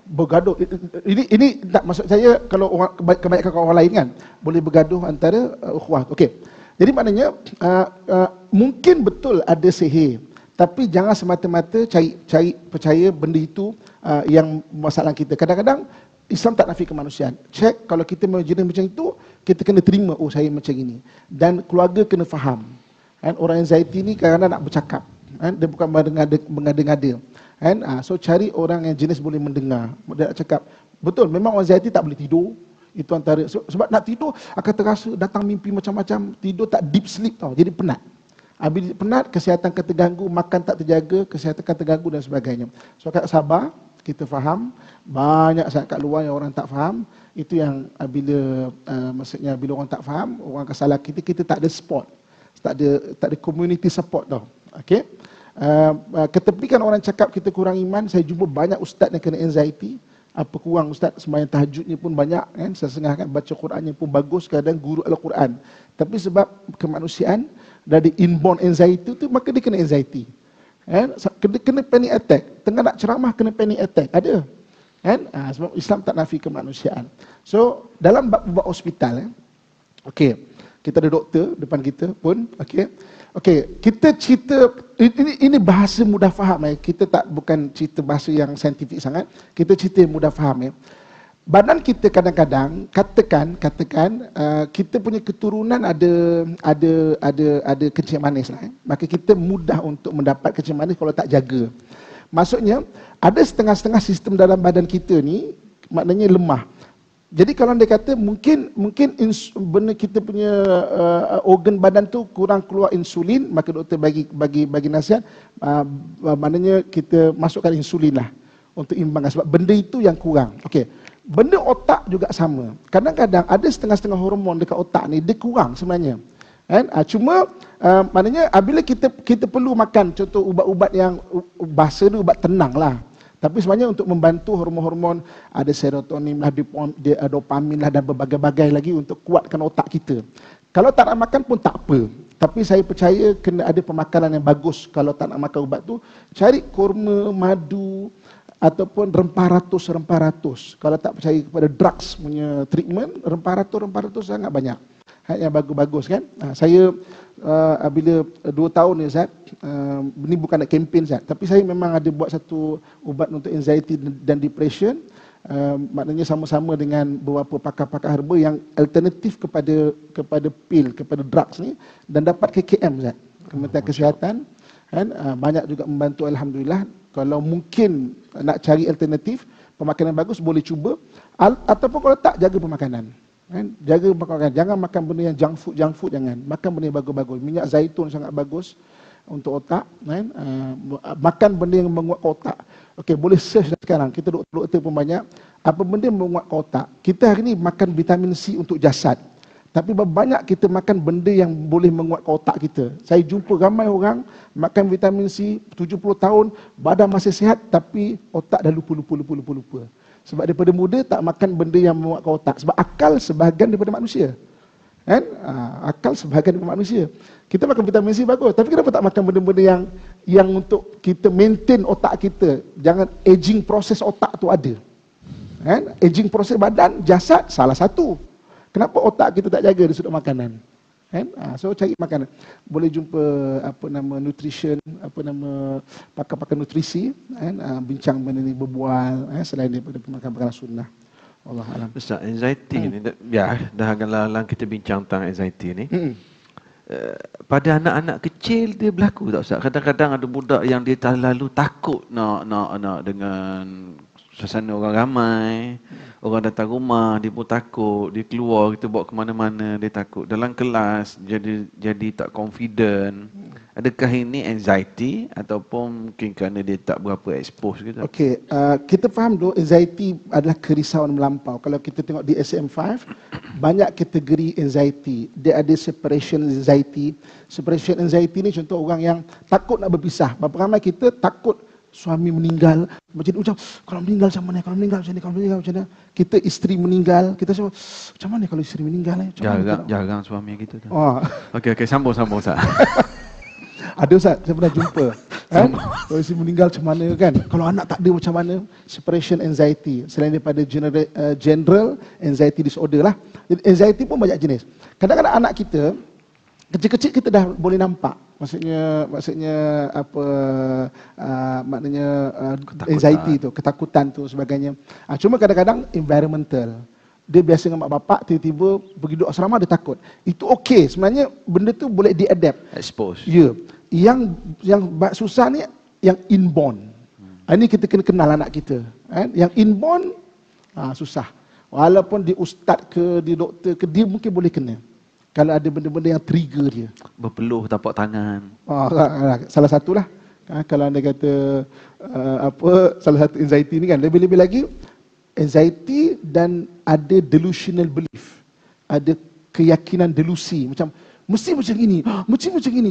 bergaduh. Ini tak maksud saya kalau orang kebanyakan orang lain kan boleh bergaduh antara ukhuwah. Okey. Jadi maknanya mungkin betul ada sihir, tapi jangan semata-mata cari percaya benda itu yang masalah kita. Kadang-kadang Islam tak nafi kemanusiaan. Cek kalau kita memang jenis macam itu, kita kena terima, oh saya macam ini. Dan keluarga kena faham. Orang anxiety ni kadang-kadang nak bercakap. Dia bukan mengada-ngada. So cari orang yang jenis boleh mendengar. Dia nak cakap. Betul, memang orang anxiety tak boleh tidur. Itu antara, sebab nak tidur akan terasa datang mimpi macam-macam. Tidur tak deep sleep tau, jadi penat. Bila penat, kesihatan akan terganggu, makan tak terjaga, kesihatan akan terganggu dan sebagainya. So sabar, kita faham. Banyak sangat kat luar yang orang tak faham. Itu yang maksudnya bila orang tak faham, orang akan salah kita tak ada support. Tak ada community support tau. Okey. Ketepikan orang cakap kita kurang iman, saya jumpa banyak ustaz yang kena anxiety. Apa kurang ustaz, sembahyang tahajudnya pun banyak kan, setengah kan baca Qurannya pun bagus, kadang guru Al-Quran. Tapi sebab kemanusiaan dari inborn anxiety tu, maka dia kena anxiety. Kena panic attack. Tengah nak ceramah kena panic attack. Ada. Sebab Islam tak nafi kemanusiaan. So dalam bab hospital okey, kita ada doktor depan kita pun, okey, kita cerita ini bahasa mudah faham kita bukan cerita bahasa yang saintifik sangat, kita cerita yang mudah faham Badan kita kadang-kadang katakan kita punya keturunan ada kencing manis lah. Maka kita mudah untuk mendapat kencing manis kalau tak jaga. Maksudnya ada setengah-setengah sistem dalam badan kita ni maknanya lemah. Jadi kalau dia kata mungkin benda kita punya organ badan tu kurang keluar insulin, maka doktor bagi nasihat maknanya kita masukkan insulin lah untuk imbangkan sebab benda itu yang kurang. Okey. Benda otak juga sama. Kadang-kadang ada setengah-setengah hormon dekat otak ni dia kurang sebenarnya. Cuma maknanya bila kita perlu makan contoh ubat-ubat yang bahasa tu ubat tenang lah. Tapi sebenarnya untuk membantu hormon-hormon, ada serotonin lah, dopamin lah dan berbagai-bagai lagi untuk kuatkan otak kita. Kalau tak nak makan pun tak apa. Tapi saya percaya kena ada pemakanan yang bagus. Kalau tak nak makan ubat tu, cari kurma, madu ataupun rempah ratus. Kalau tak percaya kepada drugs punya treatment, rempah ratus sangat banyak. Yang bagus-bagus kan. Saya bila 2 tahun ni Ustaz, ini bukan nak kempen Ustaz, tapi saya memang ada buat satu ubat untuk anxiety dan depression. Maknanya sama-sama dengan beberapa pakar-pakar herba yang alternatif kepada pil, kepada drugs ni, dan dapat KKM Ustaz, Kementerian Kesihatan kan, banyak juga membantu alhamdulillah. Kalau mungkin nak cari alternatif pemakanan bagus boleh cuba, ataupun kalau tak jaga pemakanan. Jaga makanan, jangan makan benda yang junk food jangan. Makan benda yang bagus-bagus. Minyak zaitun sangat bagus untuk otak, makan benda yang menguatkan otak. Okey, boleh search sekarang. Kita doktor pun banyak apa benda yang menguatkan otak. Kita hari ni makan vitamin C untuk jasad. Tapi banyak kita makan benda yang boleh menguatkan otak kita. Saya jumpa ramai orang makan vitamin C 70 tahun, badan masih sihat tapi otak dah lupa. Sebab daripada muda tak makan benda yang menguatkan otak. Sebab akal sebahagian daripada manusia. Akal sebahagian daripada manusia. Kita makan vitamin C bagus, tapi kenapa tak makan benda-benda yang untuk kita maintain otak kita? Jangan aging proses otak tu ada. Aging proses badan, jasad salah satu. Kenapa otak kita tak jaga dari sudut makanan? Kan? So cari makanan. Boleh jumpa nutrition, pakar-pakar nutrisi, kan? Bincang benda ni, berbual, selain daripada makan makanan sunnah. Allah alam. Ustaz, anxiety ni, dah agak kita bincang tentang anxiety ni. Pada anak-anak kecil dia berlaku tak Ustaz? Kadang-kadang ada budak yang dia terlalu takut nak dengan suasana orang ramai, orang datang rumah, dia pun takut, dia keluar, kita bawa ke mana-mana, dia takut. Dalam kelas, jadi tak confident. Adakah ini anxiety ataupun mungkin kerana dia tak berapa expose gitu? Okey, kita faham dulu anxiety adalah kerisauan melampau. Kalau kita tengok di DSM-5, banyak kategori anxiety. Dia ada separation anxiety. Separation anxiety ni contoh orang yang takut nak berpisah. Berapa ramai kita takut suami meninggal, macam ni, kalau meninggal macam mana, kalau meninggal macam mana, kita isteri meninggal, kita semua macam mana kalau isteri meninggal jarang suami gitu tu. Okey sambung Ustaz. Ada Ustaz, saya pernah jumpa kan, kalau isteri meninggal macam mana kan, kalau anak tak ada macam mana. Separation anxiety, selain daripada general anxiety disorder lah. Jadi anxiety pun banyak jenis. Kadang-kadang anak kita kecil-kecil kita dah boleh nampak. Maksudnya anxiety tu, ketakutan tu sebagainya. Cuma kadang-kadang environmental. Dia biasa dengan mak bapak, tiba-tiba pergi duduk asrama dia takut. Itu okey, sebenarnya benda tu boleh di-adapt. Expose. Ya. Yang susah ni yang inborn. Ini kita kena kenal anak kita. Yang inborn susah. Walaupun di ustaz ke, di doktor ke, dia mungkin boleh kena. Kalau ada benda-benda yang trigger dia. Berpeluh, tapak tangan. Salah satulah. Kalau anda kata salah satu anxiety ni kan, lebih-lebih lagi anxiety dan ada delusional belief. Ada keyakinan delusi, macam mesti macam ini, mesti macam ini.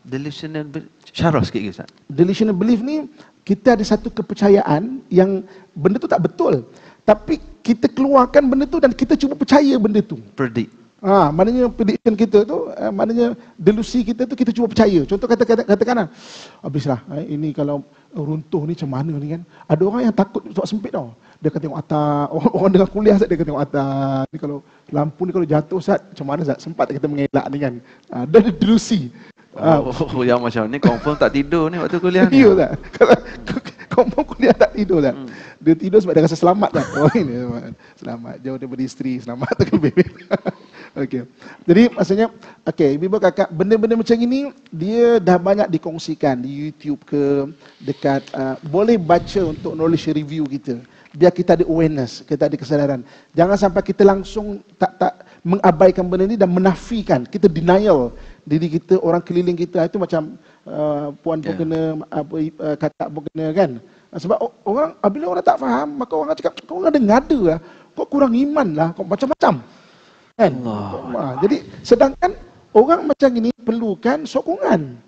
Delusional syarah sikit ke Ustaz? Delusional belief ni, kita ada satu kepercayaan yang benda tu tak betul. Tapi kita keluarkan benda tu dan kita cuba percaya benda tu. Predict. Maknanya prediction kita tu, maknanya delusi kita tu kita cuba percaya. Contoh katakan habislah, ini kalau runtuh ni macam mana ni kan. Ada orang yang takut sebab sempit tau. Dia akan tengok atas, orang dengan kuliah Ustaz, dia akan tengok atas. Ni kalau lampu ni kalau jatuh Ustaz, macam mana Ustaz? Sempat kita mengelak ni kan. Dia ada delusi. Yang macam ni confirm tak tidur ni waktu kuliah ni. Ya Ustaz. Kalau confirm kuliah tak tidur Ustaz. Dia tidur sebab dia rasa selamat Ustaz. Ini selamat, jauh daripada isteri, selamat dengan bebek. Okey. Jadi maksudnya, ibu kakak, benda-benda macam ini dia dah banyak dikongsikan di YouTube ke, dekat boleh baca untuk knowledge review kita. Biar kita ada awareness, kita ada kesedaran. Jangan sampai kita langsung tak mengabaikan benda ni dan menafikan, kita denial diri kita, orang keliling kita. Itu macam puan pun kena, kakak pun kena kan. Sebab orang, bila orang tak faham, maka orang cakap, kau orang ada ngada lah, kau kurang iman lah, kau macam-macam. Kan? Jadi sedangkan orang macam ini perlukan sokongan.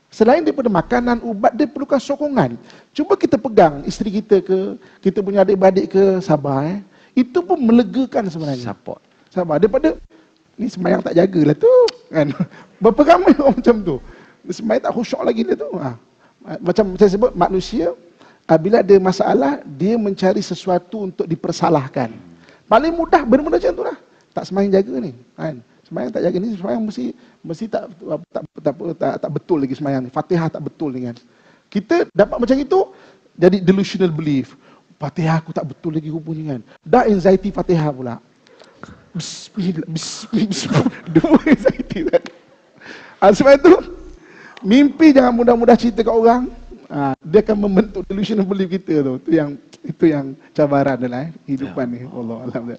Selain daripada makanan, ubat, dia perlukan sokongan. Cuba kita pegang isteri kita ke, kita punya adik-beradik ke, sabar. Itu pun melegakan sebenarnya. Support. Sabar. Daripada ni sembahyang tak jagalah tu kan. Berapa ramai orang macam tu. Sembahyang tak khusyuk lagi dia tu. Macam saya sebut, manusia bila ada masalah, dia mencari sesuatu untuk dipersalahkan. Paling mudah benda-benda macam tu lah. Tak sembahyang jaga ni kan. Sembahyang tak jaga ni, sembahyang mesti tak betul lagi sembahyang ni. Fatihah tak betul ni kan. Kita dapat macam itu, jadi delusional belief. Fatihah aku tak betul lagi rupanya kan. Dah anxiety Fatihah pula. Bismillah. Dua anxiety kan. Sebab itu mimpi jangan mudah-mudah cerita kat orang. Dia akan membentuk delusional belief kita tu. Itu yang cabaran dalam hidupan ni. Wallahu a'lam.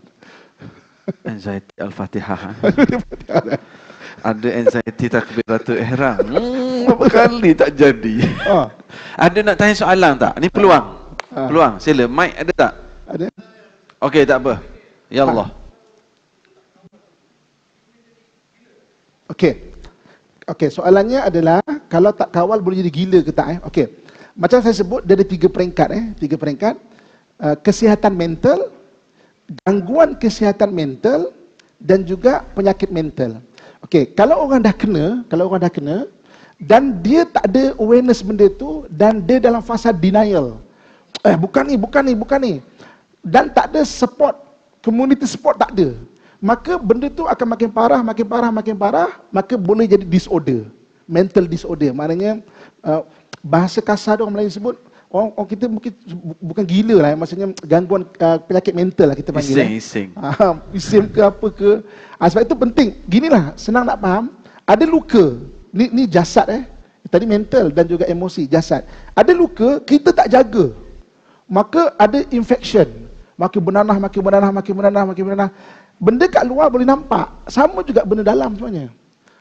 Anxiety Al-Fatihah. Ada anxiety takbiratul ihram. Berapa kali tak jadi. Ada nak tanya soalan tak? Ni peluang. Peluang. Sila. Mic ada tak? Ada. Okey, tak apa. Ya Allah. Okey, soalannya adalah kalau tak kawal boleh jadi gila ke tak? Okey. Macam saya sebut, dia ada 3 peringkat. 3 peringkat. Kesihatan mental, gangguan kesihatan mental dan juga penyakit mental. Okey, kalau orang dah kena dan dia tak ada awareness benda tu dan dia dalam fasa denial. Bukan ni. Dan tak ada support, community support tak ada. maka benda tu akan makin parah, makin parah, makin parah, maka boleh jadi disorder, mental disorder. Maknanya bahasa kasar orang Melayu sebut, orang kita mungkin bukan gila lah, maksudnya gangguan penyakit mental lah kita panggil. Ising. Isim ke apa ke. Sebab itu penting. Ginilah, senang nak faham. Ada luka. Ni jasad Tadi mental dan juga emosi, jasad. Ada luka, kita tak jaga. Maka ada infection. Makin bernanah, makin bernanah, makin bernanah, makin bernanah. Benda kat luar boleh nampak. Sama juga benda dalam sebenarnya.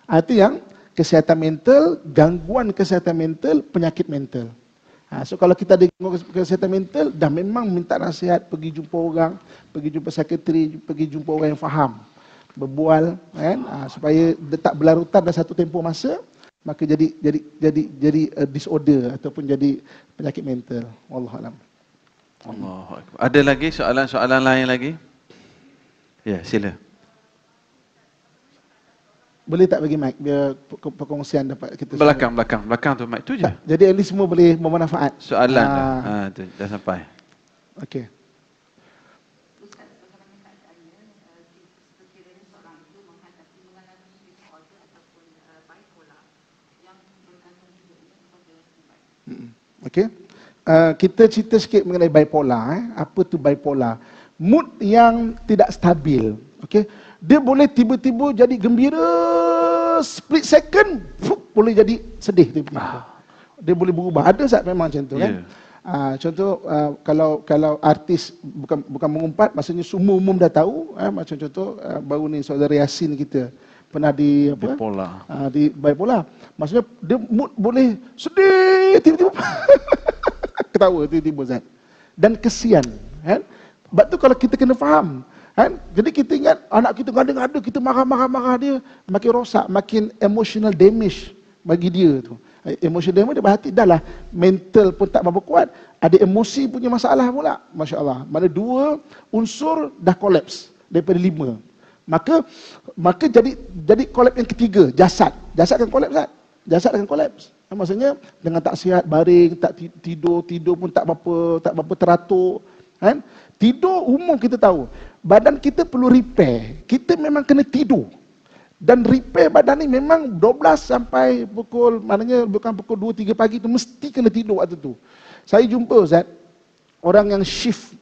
Itu yang kesihatan mental, gangguan kesihatan mental, penyakit mental. So kalau kita ada gangguan kesihatan mental, dah memang minta nasihat, pergi jumpa orang, pergi jumpa psikiatri, pergi jumpa orang yang faham. Berbual, kan? Supaya dia tak berlarutan dalam satu tempoh masa, maka jadi disorder ataupun jadi penyakit mental. Wallahualam. Allahu Akbar. Ada lagi soalan-soalan lain lagi? Ya, sila. Boleh tak bagi mic biar perkongsian dapat kita Belakang tu mic tu je. Jadi at least semua boleh bermanfaat. Soalan tu dah sampai. Okey. Ustaz, bagaimana keadaannya sekiranya seorang itu mengalami disorder ataupun bipolar yang bergantung juga kepada ubat? Okey. Kita cerita sikit mengenai bipolar. Apa tu bipolar? Mood yang tidak stabil. Okey. Dia boleh tiba-tiba jadi gembira, split second, boleh jadi sedih tiba-tiba. Dia boleh berubah. Ada saat memang macam tu kan? Contoh kalau artis bukan mengumpat, maksudnya semua umum dah tahu. Macam contoh baru ni saudara Yasin kita pernah di apa? Bipolar. Di bipolar. Maksudnya dia mood boleh sedih tiba-tiba. Ketawa tiba-tiba Zat. Dan kesian, kan? Sebab tu kalau kita kena faham, kan? Jadi kita ingat anak kita ngada-ngada, kita marah-marah dia, makin rosak, makin emotional damage bagi dia tu. Emotional damage dia berhati dah lah, mental pun tak berapa kuat, ada emosi punya masalah pula. Masya-Allah. Mana dua unsur dah collapse daripada 5. Maka jadi collapse yang ketiga, jasad. Jasad akan collapse kan? Jasad akan collapse. Maksudnya dengan tak sihat, baring, tak tidur pun tak berapa teratur, kan? Tidur umum kita tahu. Badan kita perlu repair. Kita memang kena tidur. Dan repair badan ni memang 12 sampai pukul, maknanya bukan pukul 2-3 pagi tu mesti kena tidur waktu tu. Saya jumpa Ustaz, orang yang shift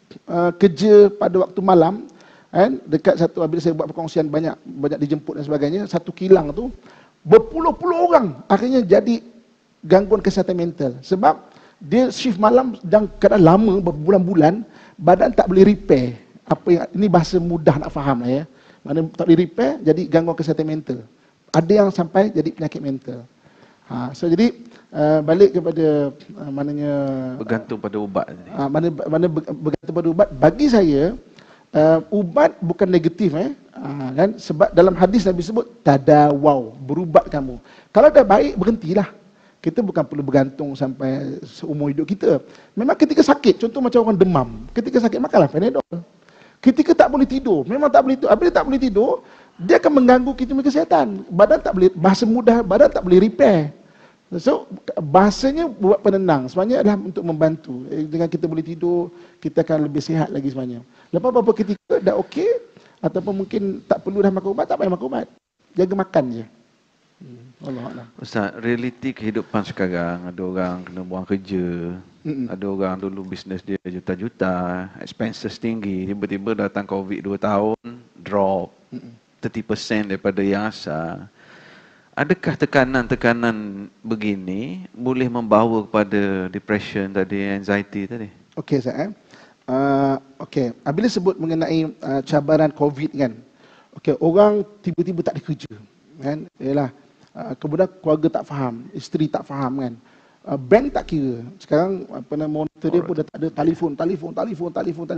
kerja pada waktu malam, kan? Dekat satu, bila saya buat perkongsian banyak dijemput dan sebagainya, satu kilang tu berpuluh-puluh orang akhirnya jadi gangguan kesihatan mental. Sebab dia shift malam dan kadang lama berbulan-bulan, badan tak boleh repair. Apa yang ini bahasa mudah nak faham lah ya. Mana tak boleh repair, jadi gangguan kesihatan mental. Ada yang sampai jadi penyakit mental. So jadi balik kepada maknanya Bergantung pada ubat. mana bergantung pada ubat. Bagi saya ubat bukan negatif kan, sebab dalam hadis Nabi sebut tadawau, berubat kamu. Kalau dah baik berhentilah. Kita bukan perlu bergantung sampai seumur hidup kita. Memang ketika sakit, contoh macam orang demam, ketika sakit makanlah Panadol. Ketika tak boleh tidur, memang tak boleh tidur. Apabila tak boleh tidur, dia akan mengganggu kita punya kesihatan. Badan tak boleh, bahasa mudah, badan tak boleh repair. So bahasanya buat penenang, sebenarnya adalah untuk membantu. Dengan kita boleh tidur, kita akan lebih sihat lagi sebenarnya. Lepas beberapa ketika dah okey, ataupun mungkin tak perlu dah makan ubat, tak payah makan ubat. Jaga makan je. Wallahualam. Ustaz, realiti kehidupan sekarang, ada orang kena buang kerja, ada orang dulu bisnes dia juta-juta, expenses tinggi, tiba-tiba datang COVID 2 tahun, drop 30% daripada yang asal. Adakah tekanan-tekanan begini boleh membawa kepada depression tadi, anxiety tadi? Okey Ustaz. Okey, apabila sebut mengenai cabaran COVID kan. Okey, orang tiba-tiba tak ada kerja, kan? Yalah. Kemudian keluarga tak faham, isteri tak faham kan. Bank tak kira. Sekarang monitor dia pun dah tak ada, telefon.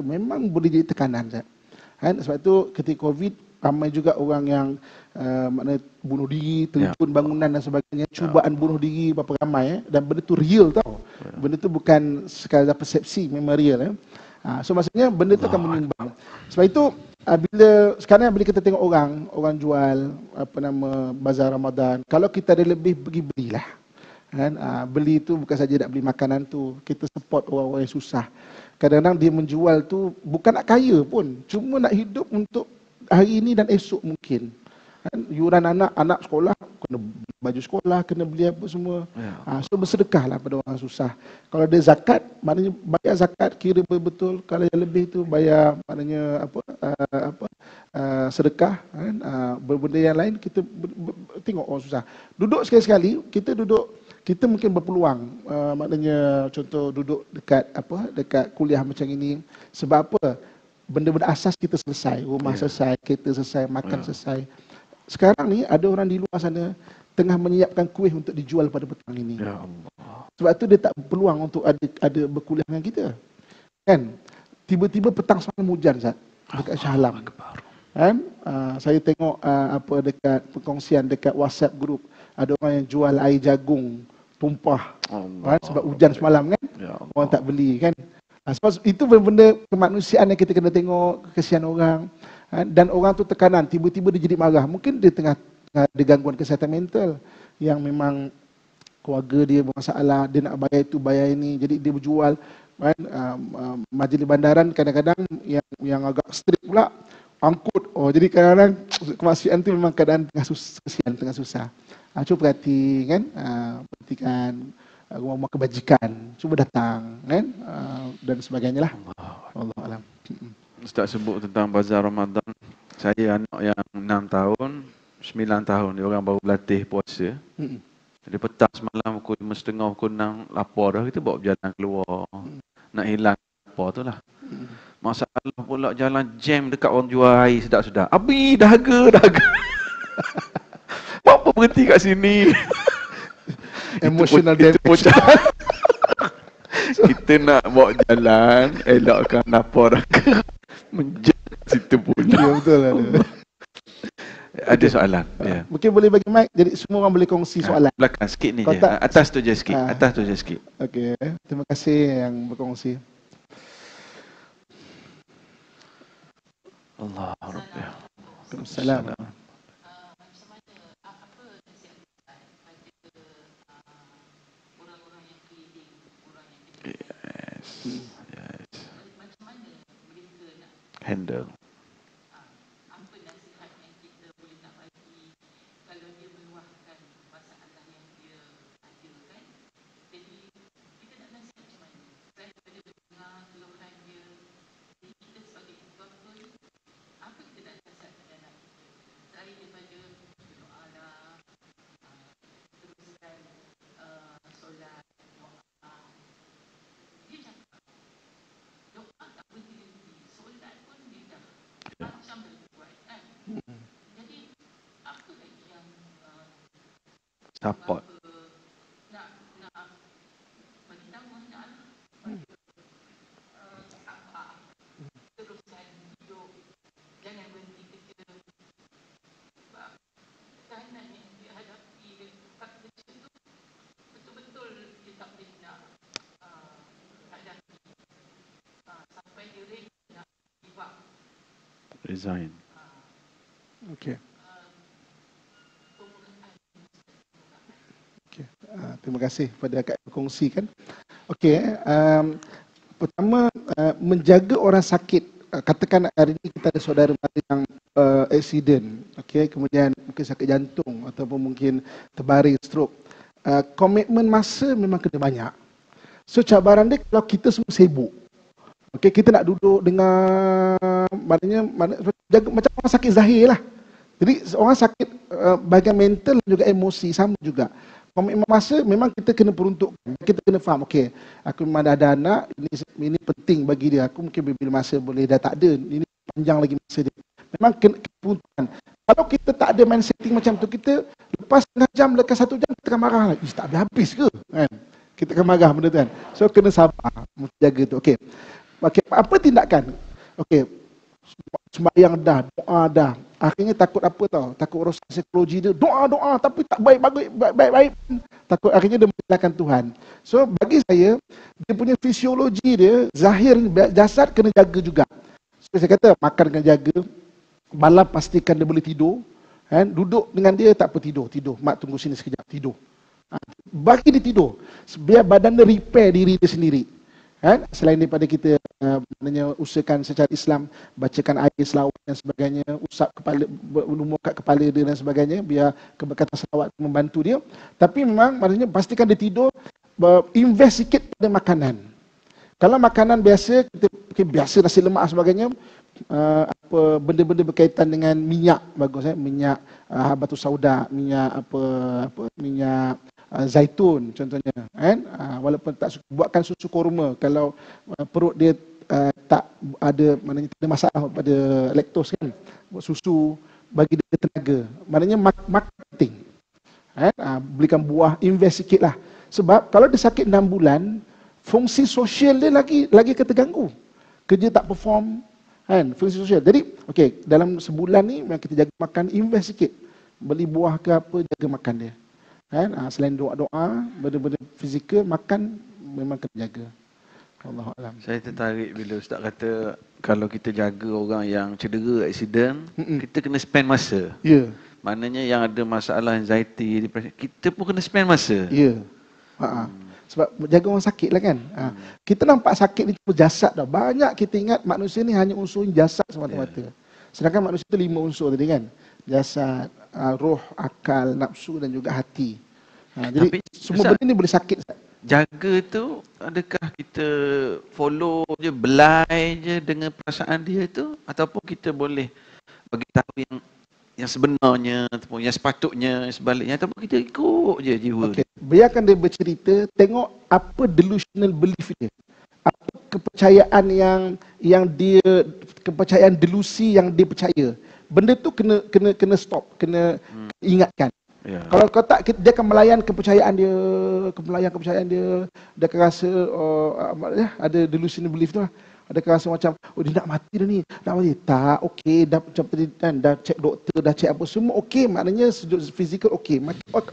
Memang boleh jadi tekanan kan. Sebab tu ketika COVID ramai juga orang yang maknanya bunuh diri, terjun bangunan dan sebagainya, cubaan bunuh diri berapa ramai dan benda tu real tau. Benda tu bukan sekadar persepsi, memang real So maksudnya benda tu akan menyumbang. Sebab itu sekarang bila kita tengok orang jual bazar Ramadan, kalau kita ada lebih, pergi belilah. Kan? Beli tu bukan saja nak beli makanan tu, kita support orang-orang yang susah. Kadang-kadang dia menjual tu bukan nak kaya pun, cuma nak hidup untuk hari ini dan esok mungkin. Kan, yuran anak sekolah, kena beli baju sekolah, kena beli apa semua. So bersedekahlah pada orang susah. Kalau ada zakat, maknanya bayar zakat kira betul. Kalau yang lebih tu bayar maknanya sedekah. Kan? Benda yang lain kita tengok orang susah. Duduk sekali-sekali, kita mungkin berpeluang. Maknanya contoh duduk dekat kuliah macam ini. Sebab apa? Benda-benda asas kita selesai, rumah selesai, kereta selesai, makan selesai. Sekarang ni ada orang di luar sana tengah menyiapkan kuih untuk dijual pada petang ini. Ya Allah. Sebab tu dia tak berpeluang untuk ada berkuliah dengan kita. Kan? Tiba-tiba petang semalam hujan Zat dekat Shah Alam. Kan? Saya tengok dekat perkongsian dekat WhatsApp group, ada orang yang jual air jagung tumpah. Kan? Sebab hujan semalam kan? Ya Allah. Orang tak beli kan? Sebab itu benda kemanusiaan yang kita kena tengok, kesian orang. Dan orang tu tekanan, tiba-tiba dia jadi marah. Mungkin dia tengah ada gangguan kesihatan mental yang memang keluarga dia bermasalah, dia nak bayar itu, bayar ini, jadi dia berjual. Kan? Majlis bandaran kadang-kadang yang agak strict pula, angkut. Jadi kadang-kadang kemanusiaan tu memang keadaan tengah susah. Cuba perhati kan, perhatikan rumah-rumah kebajikan, cuba datang kan, dan sebagainya lah. Allah alam. Ustaz sebut tentang bazar Ramadan. Saya anak yang 6 tahun, 9 tahun, dia orang baru berlatih puasa. Jadi petang semalam pukul 5.30, pukul 6 lapar dah, kita bawa berjalan keluar. Nak hilang lapar tu lah. Masalah pula jalan jam dekat orang jual air sedap-sedap. Abi, dahaga. Buat apa berhenti kat sini? Emotional Itu damage. Kita nak bawa jalan, elakkan lapar ke menjat situ pula. Ya betul lah. Ada soalan? Ya. Mungkin boleh bagi mic, jadi semua orang boleh kongsi soalan. Belakang sikit ni Kau je. tak- Atas tu je sikit. Atas tu je sikit. Okey, terima kasih yang berkongsi. Allah Rabbi. Waalaikumsalam. Macam mana, apa nasihat Ustaz pada orang-orang yang keliling, orang yang Yes. macam mana mereka nak Handle. apa nasihat yang kita boleh nak bagi kalau dia meluahkan masalah yang dia ada kan. Jadi kita nak nasihat macam mana selain daripada dengar keluhan dia. Jadi kita sebagai keluarga ni, apa kita nak nasihat pada anak kita selain daripada berdoalah, teruskan solat, doa. Dia cakap doa tak berhenti-henti, solat pun dia dah macam dia buat kan. Jadi apa lagi yang Support. nak bagi tahu anak-anak sabar, teruskan hidup, jangan berhenti kerja. Sebab tekanan yang dia hadapi dekat kerja tu betul-betul dia tak boleh nak hadapi sampai dia ready nak give up. Resign. Okey. Penggunaan Okey. Terima kasih kepada Kak yang berkongsikan. Okey, pertama menjaga orang sakit. Katakan hari ini kita ada saudara mara yang accident, okey, kemudian mungkin sakit jantung ataupun mungkin terbaring stroke. Komitmen masa memang kena banyak. So cabaran dia kalau kita semua sibuk. Okey, kita nak duduk dengan maknanya jaga macam orang sakit zahir lah. Jadi orang sakit bahagian mental dan juga emosi sama juga. Komitmen masa memang kita kena peruntukkan. Kita kena faham, okey, aku memang dah ada anak, ini penting bagi dia. Aku mungkin bila masa boleh dah tak ada, ini panjang lagi masa dia. Memang kena peruntukkan. Kalau kita tak ada mind setting macam tu, kita lepas setengah jam, lepas 1 jam, kita akan marah lagi. Tak habis ke? Kan? Kita akan marah benda tu kan. So kena sabar, jaga tu. Okey. Okey, apa tindakan? Okey, sembahyang dah, doa dah. Akhirnya takut apa tau? Takut rosak psikologi dia. Doa, tapi tak baik-baik. Takut akhirnya dia menyalahkan Tuhan. So bagi saya, dia punya fisiologi dia, zahir, jasad kena jaga juga. So saya kata, makan kena jaga. Malam pastikan dia boleh tidur. Kan? Duduk dengan dia tak apa, tidur. Mak tunggu sini sekejap, tidur. Bagi dia tidur. Biar badan dia repair diri dia sendiri. Kan? Selain daripada kita maknanya usahakan secara Islam, bacakan ayat selawat dan sebagainya, usap kepala, berlumur kat kepala dia dan sebagainya, biar keberkatan selawat membantu dia. Tapi memang maknanya pastikan dia tidur, invest sikit pada makanan. Kalau makanan biasa, kita biasa nasi lemak sebagainya, apa benda-benda berkaitan dengan minyak bagus, minyak batu sauda, minyak minyak zaitun contohnya, kan? Walaupun tak suka, buatkan susu kurma kalau perut dia tak ada, maknanya tak ada masalah pada laktos kan, buat susu bagi dia tenaga, maknanya makan penting, kan? Belikan buah, invest sikit lah, sebab kalau dia sakit 6 bulan, fungsi sosial dia lagi terganggu, kerja tak perform, kan, fungsi sosial. Jadi okey, dalam sebulan ni memang kita jaga makan, invest sikit, beli buah ke apa, jaga makan dia, kan. Selain doa-doa, benda-benda fizikal, makan memang kena jaga. Allahu a'lam. Saya tertarik bila Ustaz kata kalau kita jaga orang yang cedera, aksiden, kita kena spend masa. Ya. Maknanya yang ada masalah anxiety, depression, kita pun kena spend masa. Ya. Sebab jaga orang sakit lah kan. Kita nampak sakit ni cuma jasad dah. Banyak kita ingat manusia ni hanya unsur jasad semata-mata. Sedangkan manusia tu 5 unsur tadi kan. Jasad, roh, akal, nafsu dan juga hati. Jadi Tapi, semua Ustaz, benda ni boleh sakit. jaga tu, adakah kita follow je, belai je dengan perasaan dia tu, ataupun kita boleh bagi tahu yang sebenarnya ataupun yang sepatutnya, sebaliknya, ataupun kita ikut je jiwa Okay. Biarkan dia bercerita, tengok apa delusional belief dia. Apa kepercayaan yang dia, kepercayaan delusi yang dia percaya. Benda tu kena stop, kena ingatkan. Ya. Kalau kau tak, dia akan melayan kepercayaan dia, dia akan rasa ada delusional belief tu lah. Ada akan rasa macam, oh dia nak mati dah ni, nak mati. Tak, okey, dah macam tadi kan, dah cek doktor, dah cek apa semua okey, maknanya sudut fizikal okey.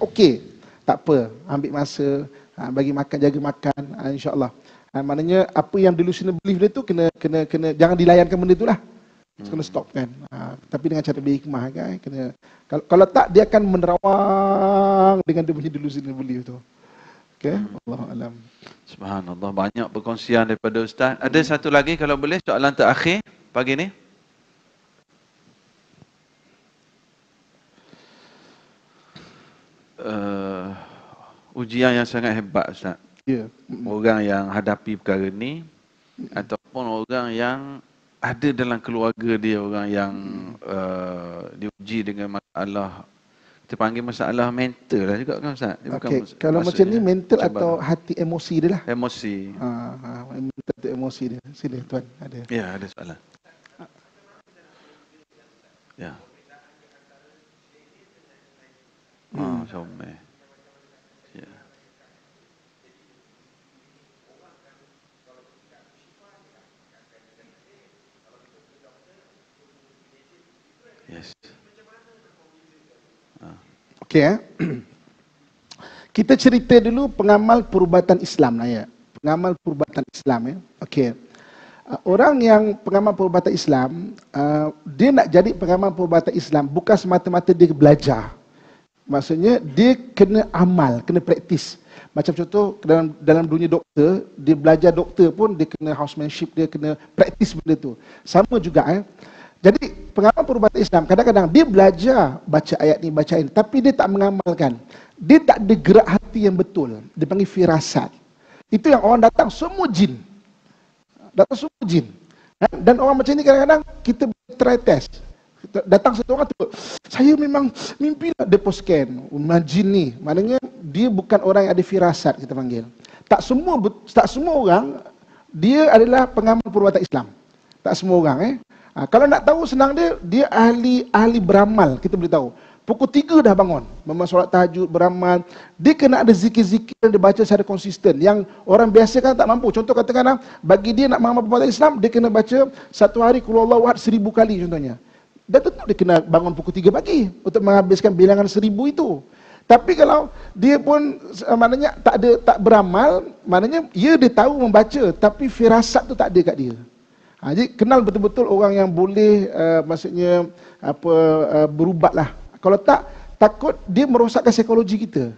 Okey. Tak apa, ambil masa, bagi makan, jaga makan, insya-Allah. Maknanya apa yang delusional belief dia tu kena jangan dilayankan benda tu lah. Kena stop kan. Tapi dengan cara berhikmah kan, kena, kalau tak dia akan menerawang dengan dia punya delusional belief tu. Okey, Allahu a'lam. Subhanallah, banyak perkongsian daripada Ustaz. Ada satu lagi kalau boleh, soalan terakhir pagi ni. Ujian yang sangat hebat, Ustaz. Ya. Orang yang hadapi perkara ni, ataupun orang yang ada dalam keluarga dia, orang yang diuji dengan masalah, kita panggil masalah mental lah juga kan, Ustaz? Dia bukan Okey, kalau macam ni mental atau hati emosi dia lah. emosi. Mental atau emosi dia. Sila tuan, ada. Ya, ada soalan. Ya. Somai. Ya. Yes. Okey Kita cerita dulu pengamal perubatan Islam lah ya. Pengamal perubatan Islam ya. Okey. Orang yang pengamal perubatan Islam, dia nak jadi pengamal perubatan Islam bukan semata-mata dia belajar. Maksudnya dia kena amal, kena praktis. Macam contoh dalam dunia doktor, dia belajar doktor pun dia kena housemanship, dia kena praktis benda tu. Sama juga Jadi pengamal perubatan Islam kadang-kadang dia belajar baca ayat ni, baca ini, tapi dia tak mengamalkan. Dia tak ada gerak hati yang betul. Dia panggil firasat. Itu yang orang datang semua jin. Dan orang macam ni kadang-kadang kita try test. Datang satu orang tu, saya memang mimpi lah, dia post scan. Jin ni, maknanya dia bukan orang yang ada firasat, kita panggil. Tak semua orang dia adalah pengamal perubatan Islam. Tak semua orang kalau nak tahu senang dia ahli beramal, kita boleh tahu. Pukul 3 dah bangun, memang solat tahajud, beramal. Dia kena ada zikir-zikir yang dia baca secara konsisten. Yang orang biasa kan tak mampu. Contoh katakan bagi dia nak mengamal perubatan Islam, dia kena baca satu hari Qul Huwallahu Ahad 1000 kali contohnya. Dan tentu dia kena bangun pukul 3 pagi untuk menghabiskan bilangan 1000 itu. Tapi kalau dia pun maknanya tak beramal, maknanya dia tahu membaca tapi firasat tu tak ada kat dia. Jadi kenal betul-betul orang yang boleh maksudnya berubatlah. Kalau tak, takut dia merosakkan psikologi kita.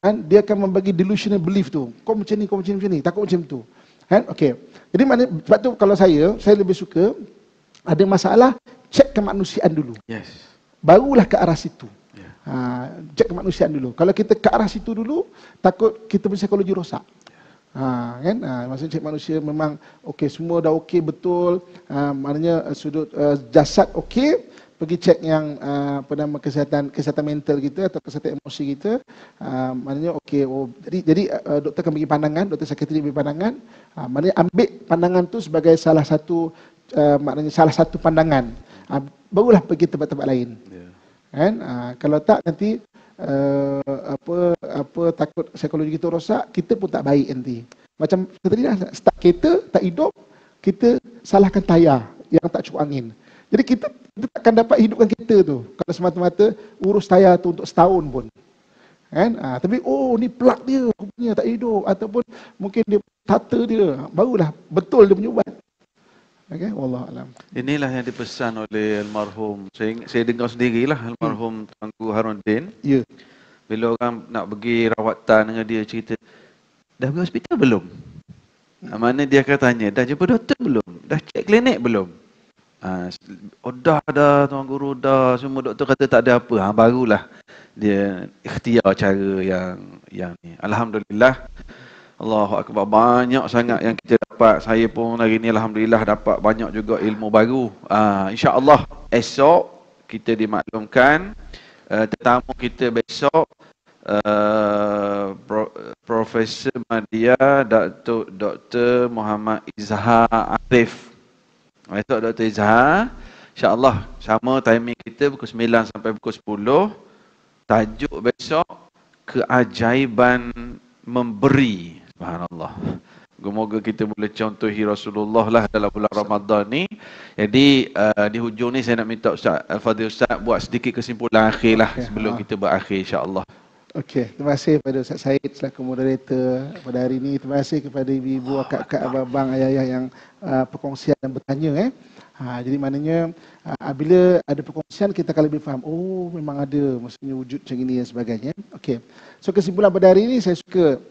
Kan dia akan membagi delusional belief tu. Kau macam ni, takut macam tu. Kan? Okey. Jadi sebab tu kalau saya lebih suka ada masalah, cek kemanusiaan dulu. Yes. Barulah ke arah situ. Yeah. Cek kemanusiaan dulu. Kalau kita ke arah situ dulu, takut kita punya psikologi rosak. Kan? Maksudnya cek manusia memang okey, semua dah okey betul. Maknanya sudut jasad okey, pergi cek yang apa nama kesihatan mental kita atau kesihatan emosi kita. Maknanya okey. Jadi doktor akan bagi pandangan, doktor psikiatri bagi pandangan. Maknanya ambil pandangan tu sebagai salah satu maknanya salah satu pandangan. Barulah pergi tempat-tempat lain. Yeah. Kan? Kalau tak nanti apa takut psikologi kita rosak, kita pun tak baik nanti. Macam tadi dah start kereta tak hidup, kita salahkan tayar yang tak cukup angin. Jadi kita takkan dapat hidupkan kereta tu kalau semata-mata urus tayar tu untuk setahun pun. Kan? Tapi ni plug dia rupanya tak hidup, ataupun mungkin dia tata dia, barulah betul dia punya ubat. Okey, wallahu alam. Inilah yang dipesan oleh almarhum. Saya dengar sendirilah almarhum Tuanku Haruddin. Ya. Bila orang nak pergi rawatan dengan dia, cerita, dah pergi hospital belum? Mana dia akan tanya, dah jumpa doktor belum? Dah cek klinik belum? Dah Tuan Guru, dah. Semua doktor kata tak ada apa. Barulah dia ikhtiar cara yang ni. Alhamdulillah. Allahu Akbar, banyak sangat yang kita dapat. Saya pun hari ni alhamdulillah dapat banyak juga ilmu baru. InsyaAllah esok kita dimaklumkan tetamu kita besok Profesor Madya Dr. Muhammad Izhar Arif. Esok Dr. Izhar, insyaAllah sama timing kita pukul 9 sampai pukul 10. Tajuk besok, keajaiban memberi. Subhanallah. Semoga kita boleh contohi Rasulullah lah dalam bulan Ramadan ni. Jadi di hujung ni saya nak minta Ustaz Al-Fadhil Ustaz buat sedikit kesimpulan akhir lah sebelum kita berakhir, insya-Allah. Okey, terima kasih kepada Ustaz Said selaku moderator pada hari ini. Terima kasih kepada ibu-ibu, akak-akak, abang-abang, ayah-ayah yang perkongsian dan bertanya. Jadi maknanya bila ada perkongsian kita akan lebih faham. Memang ada maksudnya wujud macam ini dan sebagainya. Okey. So kesimpulan pada hari ini saya suka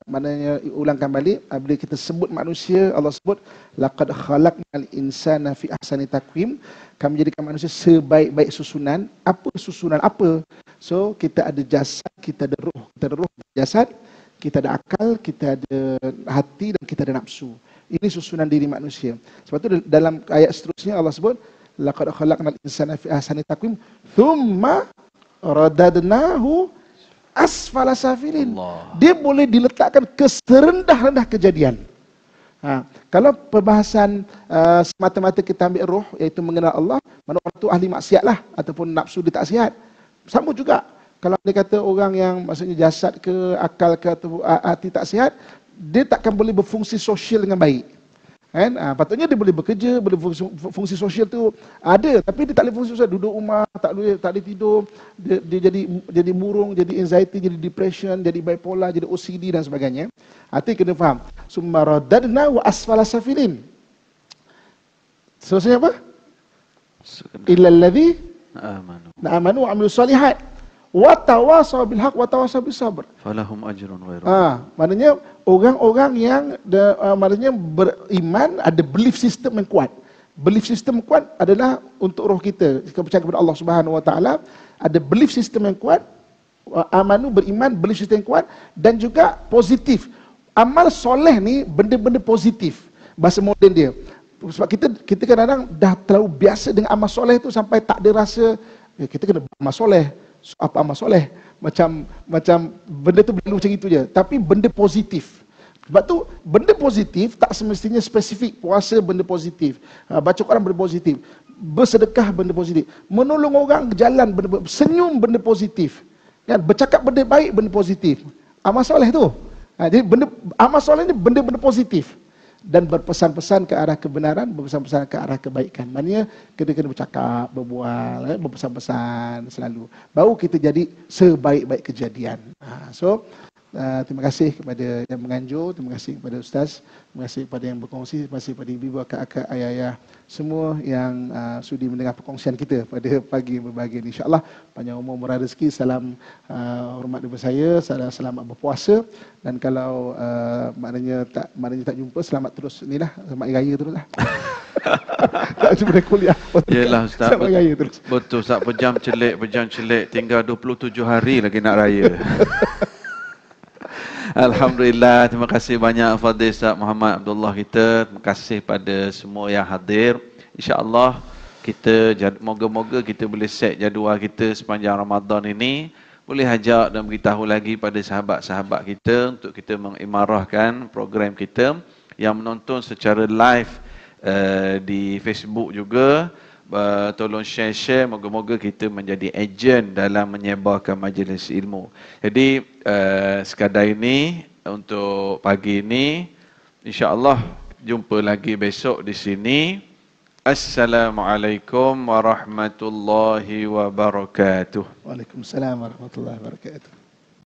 maknanya ulangkan balik bila kita sebut manusia, Allah sebut laqad khalaqnal insana fi ahsani taqwim. Kami menjadikan manusia sebaik-baik susunan. Apa susunan apa? So kita ada jasad, kita ada roh jasad, kita ada akal, kita ada hati dan kita ada nafsu. Ini susunan diri manusia. Sebab tu dalam ayat seterusnya Allah sebut laqad khalaqnal insana fi ahsani taqwim thumma radadnahu asfala safilin. Dia boleh diletakkan ke serendah-rendah kejadian. Kalau perbahasan semata-mata kita ambil roh, iaitu mengenal Allah, mana orang tu ahli maksiat lah ataupun nafsu dia tak sihat. Sama juga kalau dia kata orang yang maksudnya jasad ke akal ke atau hati tak sihat, dia takkan boleh berfungsi sosial dengan baik. Kan? Patutnya dia boleh bekerja, boleh fungsi sosial tu ada, tapi dia tak boleh fungsi sosial, duduk rumah, tak boleh tidur, dia jadi murung, jadi anxiety, jadi depression, jadi bipolar, jadi OCD dan sebagainya. Hati kena faham. Summa radadna wa asfala safilin. Seterusnya apa? Illal ladzi amanu wa amilus solihat wa tawasaw bil haq wa tawasaw bis sabr falahum ajrun ghairu. Maknanya orang-orang yang maknanya beriman ada belief system yang kuat. Belief system kuat adalah untuk roh kita. Kita percaya kepada Allah Subhanahu Wa Taala, ada belief system yang kuat. Amanu beriman, belief system yang kuat dan juga positif. Amal soleh ni benda-benda positif. Bahasa moden dia. Sebab kita kadang-kadang dah terlalu biasa dengan amal soleh tu sampai tak ada rasa kita kena amal soleh. Apa amal soleh? Macam benda tu berlalu macam itu je. Tapi benda positif. Sebab tu benda positif tak semestinya spesifik. Puasa benda positif, baca Quran benda positif, bersedekah benda positif, menolong orang jalan benda, senyum benda positif, kan? Bercakap benda baik benda positif. Amal soleh tu. Jadi amal soleh ni benda-benda positif dan berpesan-pesan ke arah kebenaran, berpesan-pesan ke arah kebaikan. Maknanya kita kena bercakap, berbual, berpesan-pesan selalu. Baru kita jadi sebaik-baik kejadian. So Terima kasih kepada yang menganjur, terima kasih kepada Ustaz, terima kasih kepada yang berkongsi, terima kasih kepada ibu, akak-akak, ayah-ayah, semua yang sudi mendengar perkongsian kita pada pagi yang berbahagia ini. InsyaAllah panjang umur, murah rezeki, salam hormat daripada saya, selamat berpuasa, dan kalau maknanya tak jumpa, selamat terus inilah, selamat hari raya terus lah. Tak jumpa kuliah. Yelah Ustaz, Selamat hari raya terus. betul Ustaz, pejam celik, tinggal 27 hari lagi nak raya. Alhamdulillah, terima kasih banyak Fadil Ustaz Muhammad Abdullah kita. Terima kasih pada semua yang hadir. InsyaAllah kita moga-moga kita boleh set jadual kita sepanjang Ramadan ini. Boleh ajak dan beritahu lagi pada sahabat-sahabat kita untuk kita mengimarahkan program kita. Yang menonton secara live di Facebook juga. Tolong share, moga-moga kita menjadi ejen dalam menyebarkan majlis ilmu. Jadi sekadar ini untuk pagi ini, insya-Allah jumpa lagi besok di sini. Assalamualaikum warahmatullahi wabarakatuh. Waalaikumsalam warahmatullahi wabarakatuh.